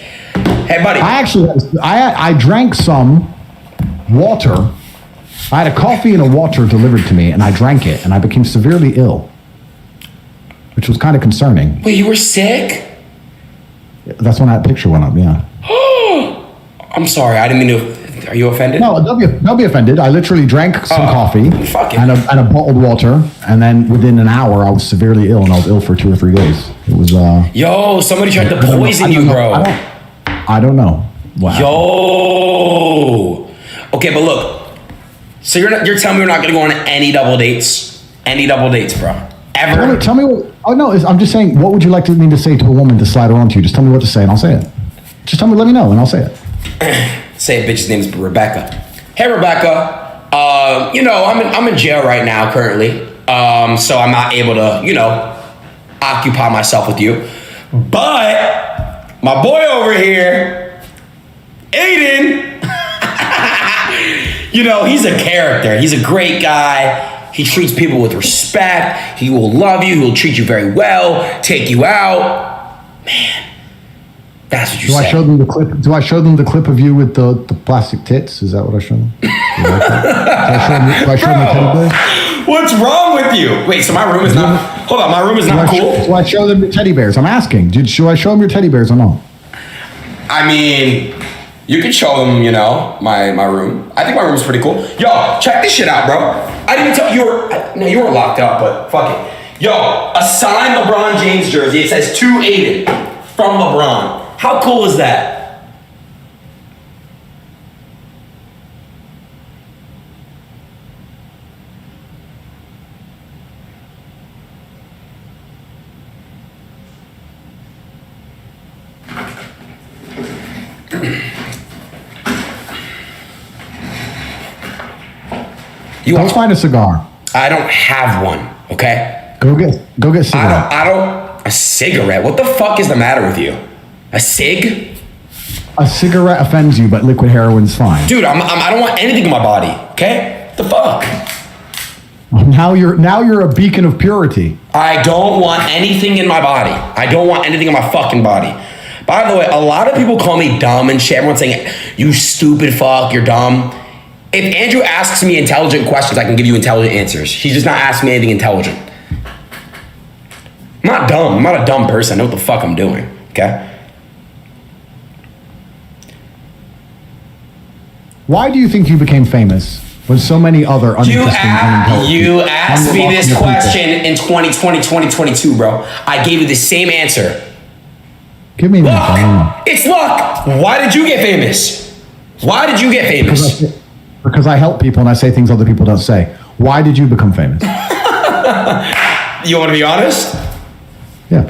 Hey, buddy. I drank some water. I had a coffee and a water delivered to me and I drank it and I became severely ill, which was kind of concerning. Wait, you were sick? That's when that picture went up, yeah. I'm sorry, I didn't mean to... Are you offended? No, don't be offended. I literally drank some coffee and a bottled water, and then within an hour, I was severely ill, and I was ill for 2 or 3 days. It was... Yo, somebody tried to poison you, bro. I don't know. Wow. Yo! Okay, but look. So you're telling me we're not going to go on any double dates? Any double dates, bro? Ever? Tell me what... Oh, no, I'm just saying, what would you like me to say to a woman to slide her onto you? Just tell me what to say, and I'll say it. Just tell me, let me know, and I'll say it. Say a bitch's name is Rebecca. Hey, Rebecca. I'm in jail right now currently. So I'm not able to, occupy myself with you. But my boy over here, Adin, he's a character. He's a great guy. He treats people with respect. He will love you. He'll treat you very well, take you out. Man. That's what you said. Do I show them the clip of you with the plastic tits? Is that what I show them? Do I show them the teddy bears? What's wrong with you? Wait, so my room is not... Hold on, my room is not cool? Do I show them the teddy bears? I'm asking. Should I show them your teddy bears or no? I mean, you can show them, my room. I think my room's pretty cool. Yo, check this shit out, bro. I didn't tell you you were locked up, but fuck it. Yo, a signed LeBron James jersey. It says to Adin from LeBron. How cool is that? Let's find a cigar. I don't have one, okay? Go get a cigarette. A cigarette? What the fuck is the matter with you? A cig? A cigarette offends you, but liquid heroin's fine. Dude, I don't want anything in my body, okay? What the fuck? Now you're a beacon of purity. I don't want anything in my body. I don't want anything in my fucking body. By the way, a lot of people call me dumb and shit. Everyone's saying, you stupid fuck, you're dumb. If Andrew asks me intelligent questions, I can give you intelligent answers. He's just not asking me anything intelligent. I'm not dumb. I'm not a dumb person. I know what the fuck I'm doing, okay? Why do you think you became famous when so many other uninteresting, unintelligent... You asked me this question in 2020, 2022, bro. I gave you the same answer. Give me that. It's luck. Why did you get famous? Why did you get famous? Because I help people and I say things other people don't say. Why did you become famous? You want to be honest? Yeah.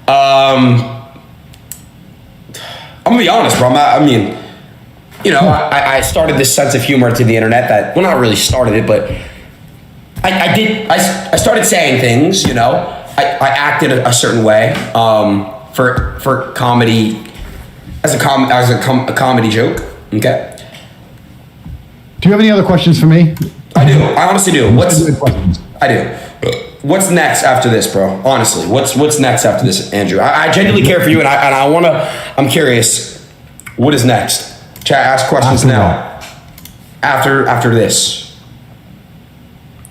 I'm gonna be honest, bro. I started this sense of humor to the internet that, well, not really started it, but I started saying things, I acted a certain way for comedy, as a comedy joke, okay? Do you have any other questions for me? I do. I honestly do. I do. What's next after this, bro? Honestly, what's next after this, Andrew? I genuinely care for you, and I'm curious. What is next? Chat, ask questions now. After this.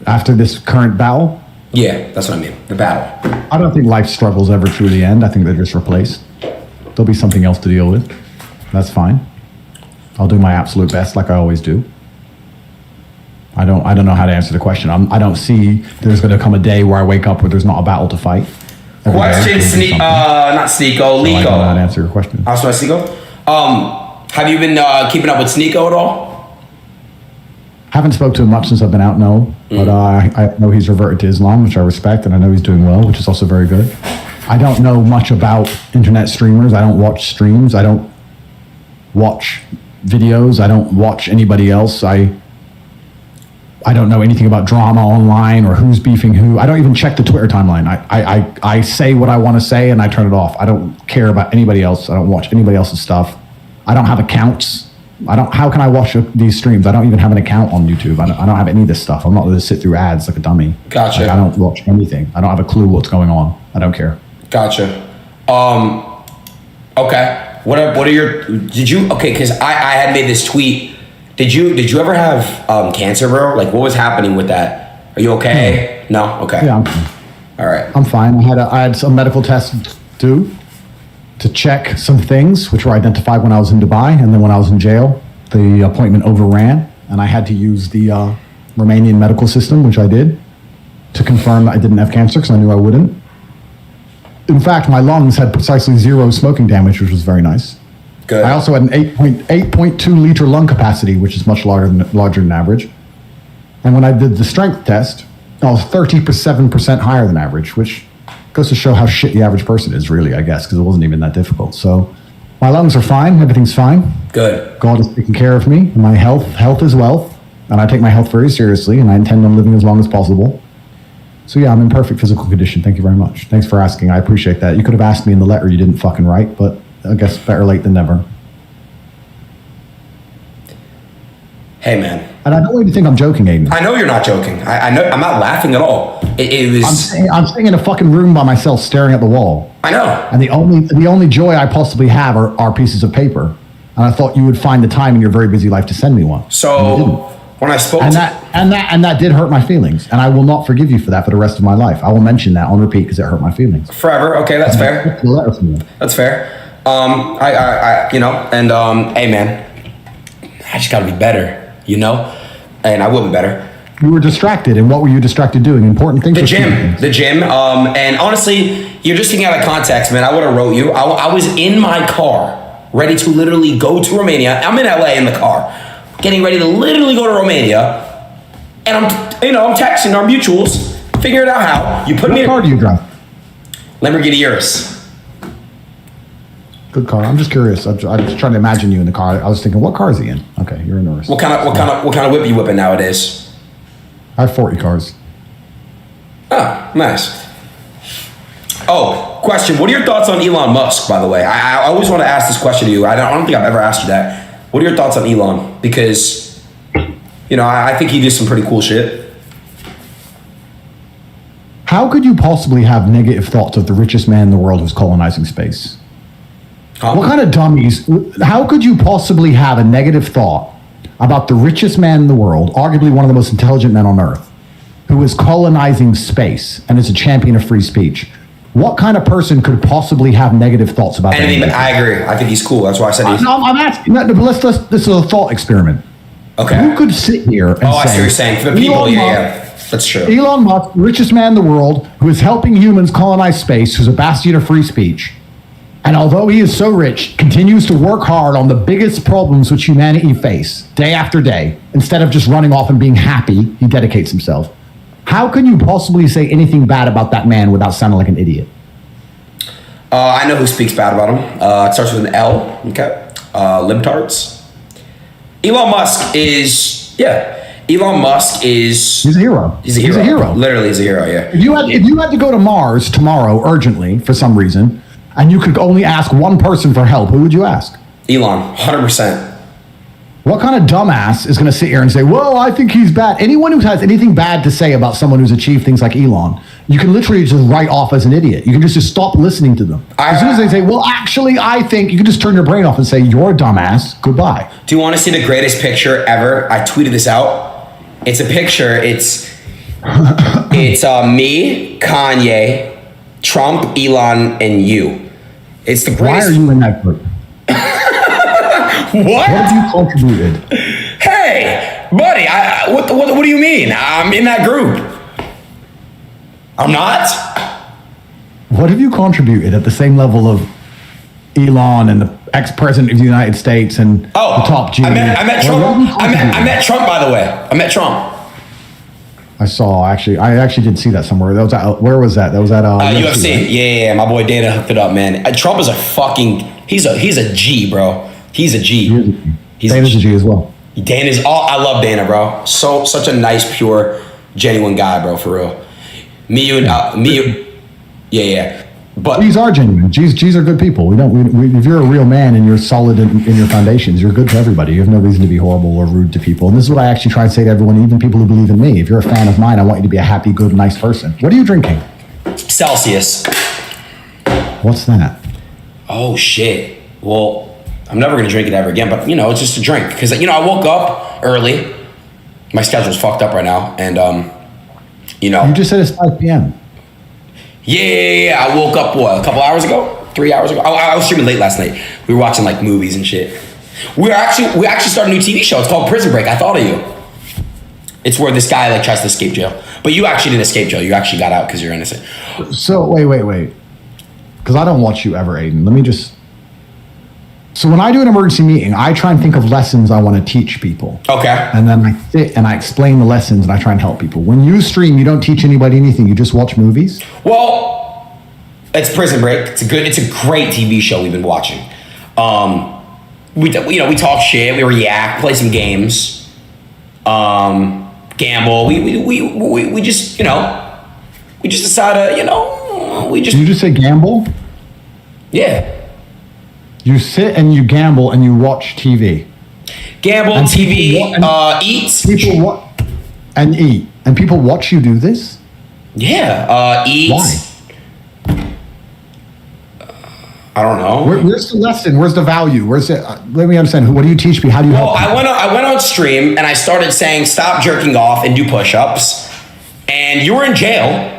After this current battle? Yeah, that's what I mean. The battle. I don't think life struggles ever truly end. I think they're just replaced. There'll be something else to deal with. That's fine. I'll do my absolute best, like I always do. I don't know how to answer the question. I don't see there's going to come a day where I wake up where there's not a battle to fight. Question, not Sneeko, So Lico. I don't know how to answer your question. I was about Sneeko. Have you been keeping up with Sneeko at all? Haven't spoke to him much since I've been out, no. But I know he's reverted to Islam, which I respect, and I know he's doing well, which is also very good. I don't know much about internet streamers. I don't watch streams. I don't watch videos. I don't watch anybody else. I don't know anything about drama online or who's beefing who. I don't even check the Twitter timeline. I say what I want to say and I turn it off. I don't care about anybody else. I don't watch anybody else's stuff. I don't have accounts. How can I watch these streams? I don't even have an account on YouTube. I don't have any of this stuff. I'm not going to sit through ads like a dummy. Gotcha. Like, I don't watch anything. I don't have a clue what's going on. I don't care. Gotcha. Okay. What are your? Okay? Because I had made this tweet. Did you ever have cancer, bro? Like, what was happening with that? Are you okay? No. Okay. Yeah, I'm fine. All right. I'm fine. I had some medical tests due to check some things which were identified when I was in Dubai, and then when I was in jail, the appointment overran, and I had to use the Romanian medical system, which I did, to confirm that I didn't have cancer because I knew I wouldn't. In fact, my lungs had precisely 0 smoking damage, which was very nice. Good. I also had an 8.2 liter lung capacity, which is much larger than average. And when I did the strength test, I was 37% higher than average, which goes to show how shit the average person is, really, I guess, because it wasn't even that difficult. So my lungs are fine. Everything's fine. Good. God is taking care of me. And my health is wealth. And I take my health very seriously, and I intend on living as long as possible. So yeah, I'm in perfect physical condition. Thank you very much. Thanks for asking. I appreciate that. You could have asked me in the letter you didn't fucking write, but I guess better late than never. Hey, man. And I don't want you to think I'm joking, Aiden. I know you're not joking. I know. I'm not laughing at all. It was. I'm sitting in a fucking room by myself, staring at the wall. I know. And the only joy I possibly have are pieces of paper. And I thought you would find the time in your very busy life to send me one. So when I spoke, and that did hurt my feelings, and I will not forgive you for that for the rest of my life. I will mention that on repeat because it hurt my feelings. Forever. Okay, that's fair. That's fair. Hey, man, I just gotta be better. And I will be better. You were distracted, and what were you distracted doing? Important things? The gym. And honestly, you're just taking out of context, man. I would have wrote you. I was in my car, ready to literally go to Romania. I'm in LA in the car, getting ready to literally go to Romania, and I'm texting our mutuals, figuring out how. You put me in. What car do you drive? Lamborghini Urus. Good car. I'm just curious. I was trying to imagine you in the car. I was thinking, what car is he in? Okay, you're in Urus. What kind of whip are you whipping nowadays? I have 40 cars. Oh, nice. Oh, question. What are your thoughts on Elon Musk, by the way? I always want to ask this question to you. I don't think I've ever asked you that. What are your thoughts on Elon? Because, I think he did some pretty cool shit. How could you possibly have negative thoughts of the richest man in the world who's colonizing space? Huh? What kind of dummies? How could you possibly have a negative thought about the richest man in the world, arguably one of the most intelligent men on earth, who is colonizing space and is a champion of free speech? What kind of person could possibly have negative thoughts about that? I agree. I think he's cool. That's why I said he's... No, I'm asking. No, but this is a thought experiment. Okay. Who could sit here and say... I see what you're saying. For the people, yeah. That's true. Elon Musk, richest man in the world, who is helping humans colonize space, who's a bastion of free speech, and although he is so rich, continues to work hard on the biggest problems which humanity face, day after day, instead of just running off and being happy, he dedicates himself. How can you possibly say anything bad about that man without sounding like an idiot? I know who speaks bad about him. It starts with an L. Okay. Libtards. Elon Musk is... He's a hero. He's a hero. Literally, he's a hero, yeah. If you had to go to Mars tomorrow urgently for some reason, and you could only ask one person for help, who would you ask? Elon, 100%. What kind of dumbass is going to sit here and say, well, I think he's bad? Anyone who has anything bad to say about someone who's achieved things like Elon, you can literally just write off as an idiot. You can just stop listening to them. As soon as they say, well, actually, I think, you can just turn your brain off and say, you're a dumbass, goodbye. Do you want to see the greatest picture ever? I tweeted this out. It's a picture. It's me, Kanye, Trump, Elon, and you. It's the greatest. Why are you in that group? What have you contributed? Hey, buddy, what do you mean? I'm in that group. I'm not? What have you contributed at the same level of Elon and the ex-president of the United States and the top G? I met Trump. I met Trump, by the way. I met Trump. I actually did see that somewhere. That was at, where was that? That was at UFC. Right? Yeah. My boy Dana hooked it up, man. Trump is he's a G, bro. He's a G. Dana's a G as well. I love Dana, bro. Such a nice, pure, genuine guy, bro, for real. Yeah. But G's are genuine. G's are good people. If you're a real man and you're solid in your foundations, you're good to everybody. You have no reason to be horrible or rude to people. And this is what I actually try to say to everyone, even people who believe in me. If you're a fan of mine, I want you to be a happy, good, nice person. What are you drinking? Celsius. What's that? Oh shit. Well, I'm never gonna drink it ever again. But it's just a drink because I woke up early. My schedule's fucked up right now, and You just said it's 5 p.m. Yeah. I woke up, a couple hours ago? 3 hours ago? I was streaming late last night. We were watching like movies and shit. We actually started a new TV show. It's called Prison Break. I thought of you. It's where this guy like tries to escape jail. But you actually didn't escape jail. You actually got out because you're innocent. So wait. Because I don't watch you ever, Adin. So when I do an emergency meeting, I try and think of lessons I want to teach people. Okay. And then I sit and I explain the lessons and I try and help people. When you stream, you don't teach anybody anything. You just watch movies? Well, it's Prison Break. It's a great TV show we've been watching. We talk shit, we react, play some games, gamble. We just decide to, Did you just say gamble? Yeah. You sit and you gamble and you watch TV. Gamble, and TV, eat. People what? And eat. And people watch you do this? Yeah. Eat. Why? I don't know. Where's the lesson? Where's the value? Where's it? Let me understand. What do you teach me? How do you help people? I went on stream and I started saying stop jerking off and do push-ups. And you were in jail.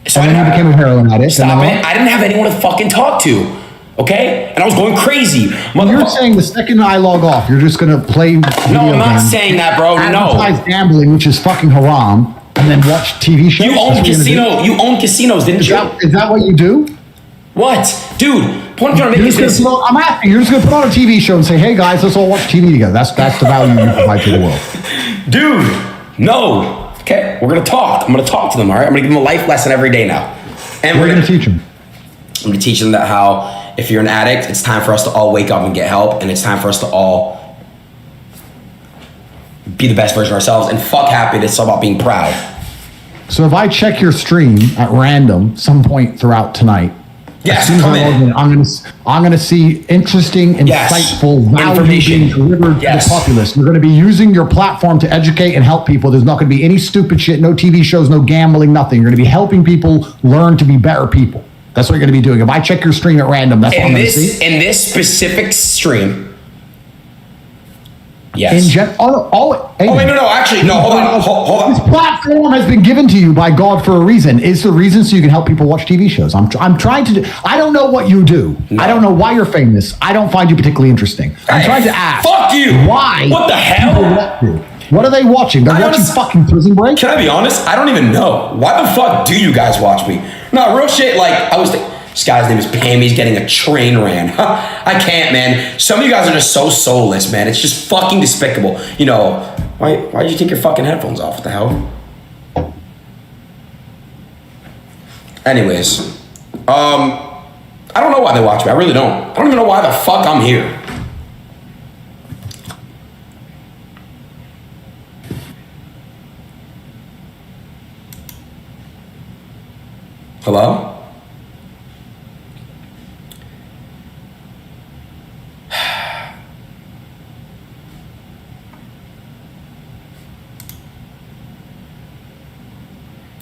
So and then you became a heroin addict. Stop it. I didn't have anyone to fucking talk to. Okay? And I was going crazy. You're saying the second I log off, you're just going to play video games. No, I'm not saying that, bro. Advertise gambling, which is fucking haram, and then watch TV shows? You own casinos, didn't you? Is that what you do? What? Dude, point I'm trying to make is this. I'm asking. You're just going to put on a TV show and say, hey, guys, let's all watch TV together. That's the value you provide to the world. Dude, no. Okay? We're going to talk. I'm going to talk to them, all right? I'm going to give them a life lesson every day now. And we're going to teach them. I'm going to teach them that how if you're an addict, it's time for us to all wake up and get help, and it's time for us to all be the best version of ourselves. And fuck happiness, it's all about being proud. So if I check your stream at random some point throughout tonight, yes, as soon as I'm gonna see interesting, insightful value being delivered to the populace. You're gonna be using your platform to educate and help people. There's not gonna be any stupid shit, no TV shows, no gambling, nothing. You're gonna be helping people learn to be better people. That's what you're going to be doing. If I check your stream at random, that's what I'm going to see. In this specific stream, yes. Wait, no. Actually, no. Hold on. This platform has been given to you by God for a reason. It's the reason so you can help people watch TV shows. I'm trying to do. I don't know what you do. No. I don't know why you're famous. I don't find you particularly interesting. I'm trying to ask. Fuck you. Why? What the hell? What are they watching? They're watching fucking Prison Break? Can I be honest? I don't even know. Why the fuck do you guys watch me? No, real shit, like, this guy's name is Pam, he's getting a train ran. I can't, man. Some of you guys are just so soulless, man. It's just fucking despicable. Why did you take your fucking headphones off? What the hell? Anyways, I don't know why they watch me. I really don't. I don't even know why the fuck I'm here. Hello?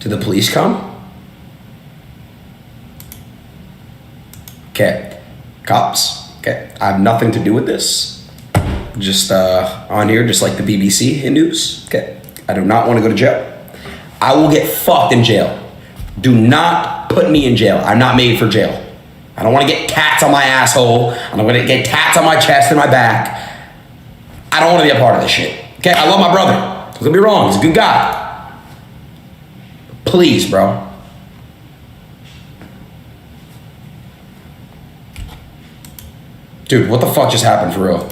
Did the police come? Okay. Cops? Okay. I have nothing to do with this. Just on here, just like the BBC news. Okay. I do not want to go to jail. I will get fucked in jail. Do not put me in jail. I'm not made for jail. I don't want to get tats on my asshole. I don't want to get tats on my chest and my back. I don't want to be a part of this shit. Okay, I love my brother. Don't get me wrong, he's a good guy. Please, bro. Dude, what the fuck just happened for real?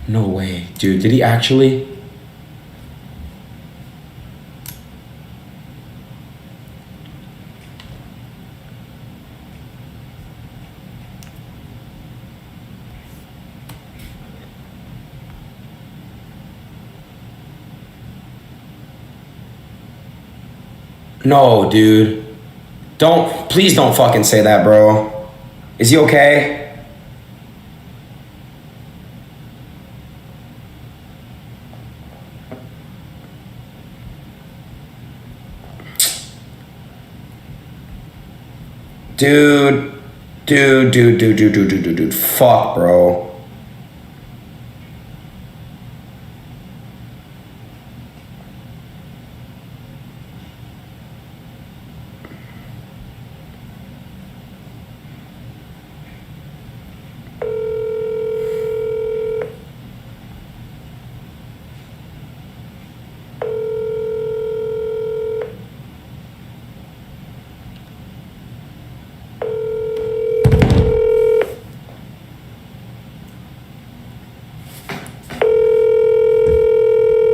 No way, dude. Did he actually? No, dude. Please don't fucking say that, bro. Is he okay? Dude, fuck, bro.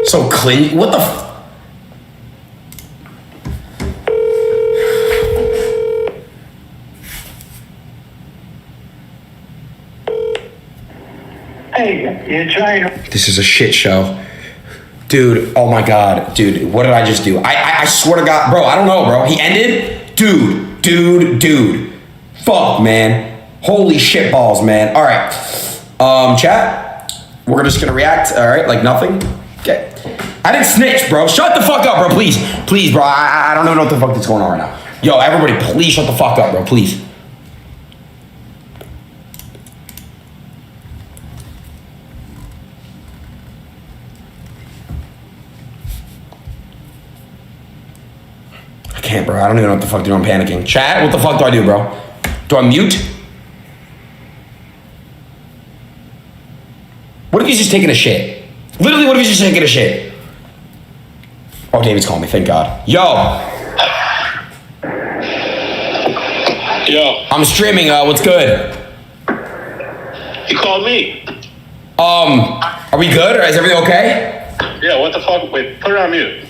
So Clint, what the Hey, you're trying to... This is a shit show. Dude, oh my God. Dude, what did I just do? I swear to God, bro, I don't know, bro. He ended? Dude. Fuck, man. Holy shit balls, man. All right. Chat, we're just gonna react, all right, like nothing. Okay. I didn't snitch, bro. Shut the fuck up, bro, please. Please, bro, I don't even know what the fuck that's going on right now. Yo, everybody, please shut the fuck up, bro, please. I can't, bro. I don't even know what the fuck to do. I'm panicking. Chat, what the fuck do I do, bro? Do I mute? What if he's just taking a shit? Literally, what if he's just taking a shit? Oh, David's calling me, thank God. Yo. I'm streaming, what's good? You called me. Are we good, or is everything okay? Yeah, what the fuck? Wait, put it on mute.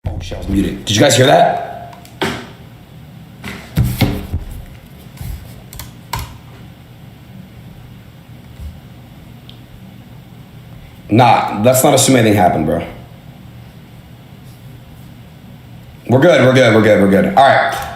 Oh shit, I was muted. Did you guys hear that? Nah, let's not assume anything happened, bro. We're good. All right.